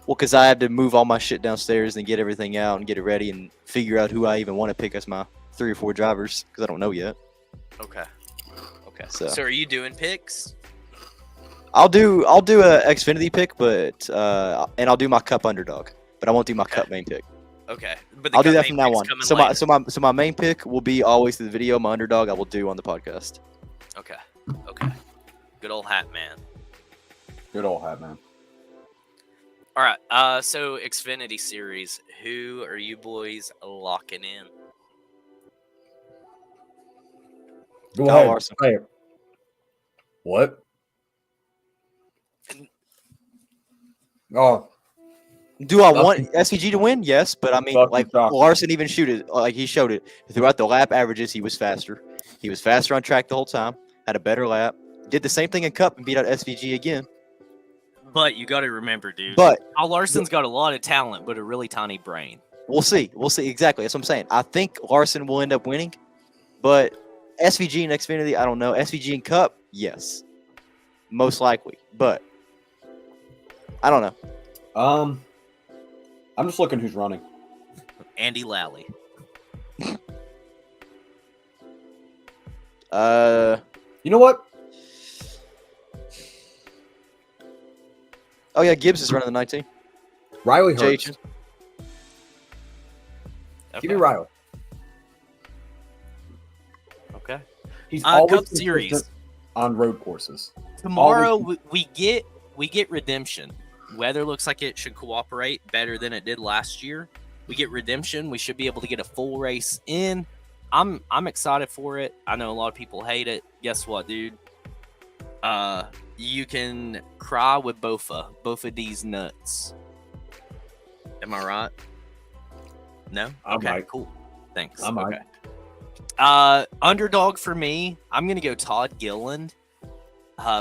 Well, because I had to move all my shit downstairs and get everything out and get it ready and figure out who I even want to pick as my 3 or 4 drivers because I don't know yet. Okay. Okay. So- So are you doing picks? I'll do a Xfinity pick, but and I'll do my Cup underdog, but I won't do my Cup main pick. Okay. But the I'll do Cup that main from now pick's on. coming So later. my main pick will be always through the video. My underdog I will do on the podcast. Okay. Okay. Good old hat man. Good old hat, man. All right. So Xfinity series. Who are you boys locking in? Go Kyle ahead. Larson. Say it. What? Oh, Do I Larson. want SVG to win? Yes, but I mean, Larson like sucks. Larson even he showed it throughout the lap averages. He was faster. He was faster on track the whole time. Had a better lap. Did the same thing in Cup and beat out SVG again. But you got to remember, dude. But Kyle Larson's got a lot of talent, but a really tiny brain. we'll see. We'll see. Exactly. That's what I'm saying. I think Larson will end up winning, but SVG and Xfinity, I don't know. SVG and Cup, yes, most likely. But I don't know. I'm just looking who's running. Andy Lally. You know what? Oh yeah, Gibbs is running the 19. Riley Hurts. JH. Give me Riley. Okay. He's Cup always series. consistent on road courses. Tomorrow Always- we get redemption. Weather looks like it should cooperate better than it did last year. We get redemption. We should be able to get a full race in. I'm excited for it. I know a lot of people hate it. Guess what, dude? You can cry with both of these nuts. Am I right? No? Okay, might. cool. Thanks. I might. Okay. Underdog for me, I'm gonna go Todd Gilliland.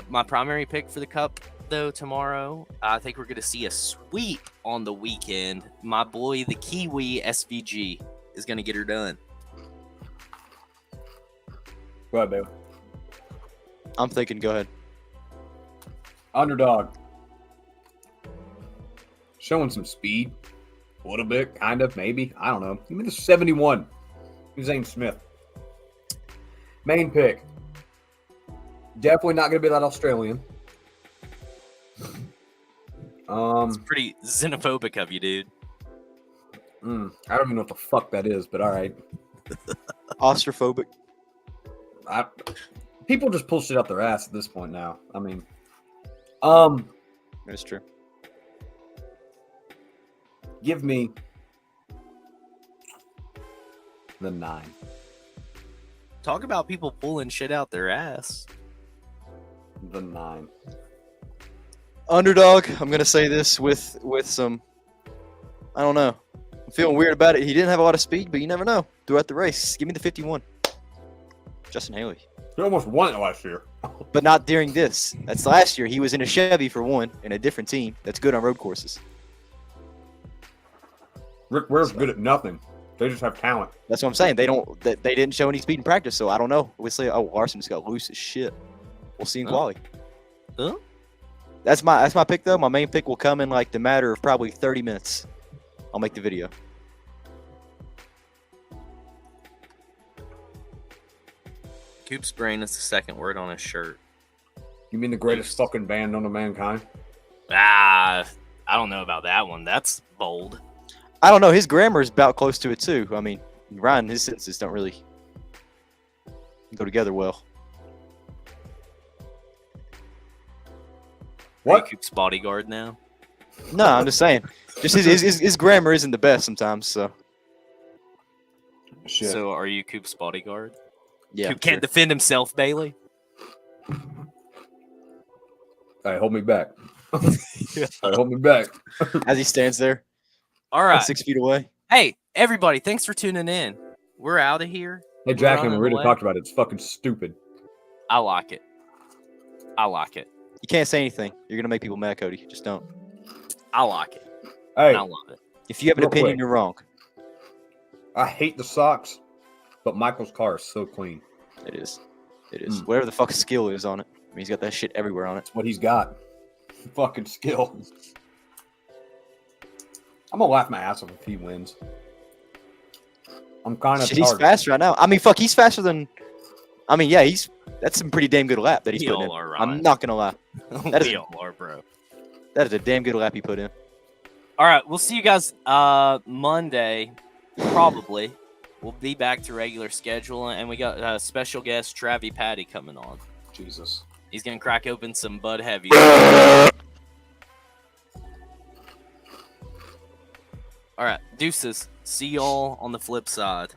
My primary pick for the Cup, though, tomorrow. I think we're gonna see a sweep on the weekend. My boy, the Kiwi SVG, is gonna get her done. Go ahead, baby. I'm thinking. Go ahead. Underdog. Showing some speed. A little bit, kind of, maybe. I don't know. Give me the 71. Zane Smith. Main pick. Definitely not going to be that Australian. It's pretty xenophobic of you, dude. I don't even know what the fuck that is, but all right. Ostrophobic. People just pull shit up their ass at this point now. I mean, That's true. give me the 9. Talk about people pulling shit out their ass. The 9. Underdog. I'm gonna say this with some. I don't know. I'm feeling weird about it. He didn't have a lot of speed, but you never know throughout the race. Give me the 51. Justin Haley. He almost won it last year. But not during this. That's last year. He was in a Chevy for one, in a different team that's good on road courses. Rick Ware's good at nothing. They just have talent. That's what I'm saying. They didn't show any speed in practice, so I don't know. We'll say, oh, Larson just got loose as shit. We'll see in quali. Huh? That's my pick though. My main pick will come in like the matter of probably 30 minutes. I'll make the video. Coop's brain is the second word on his shirt. You mean the greatest fucking band known to mankind? I don't know about that one. That's bold. I don't know. His grammar is about close to it too. I mean, Ryan, his sentences don't really go together well. Are you What? Coop's bodyguard now? No, I'm just saying. Just his grammar isn't the best sometimes. So Shit. So are you Coop's bodyguard? yeah, Coop can't defend himself, Bailey. Hey, hold me back. Hey, hold me back. as he stands there, All right. 6 feet away. Hey, everybody, thanks for tuning in. We're out of here. Hey, Jacqueline, we running already away. talked about it. It's fucking stupid. I like it. I like it. You can't say anything. You're gonna make people mad, Cody. Just don't. I like it. Hey, I love it. If you have an Real opinion, quick. you're wrong. I hate the socks, but Michael's car is so clean. It is. It is. Whatever the fuck skill is on it. I mean, he's got that shit everywhere on it. That's what he's got. Fucking skill. I'm gonna laugh my ass off if he wins. I'm kind of. Shit, he's fast right now. I mean, fuck, he's faster than. I mean, yeah, that's some pretty damn good lap that he's We putting in. all are, I'm Ryan. not gonna lie. That is- We all are, bro. That is a damn good lap he put in. All right, we'll see you guys Monday, probably. We'll be back to regular schedule, and we got a special guest, Travi Patty, coming on. Jesus. He's gonna crack open some Bud Heavy. All right, deuces. See y'all on the flip side.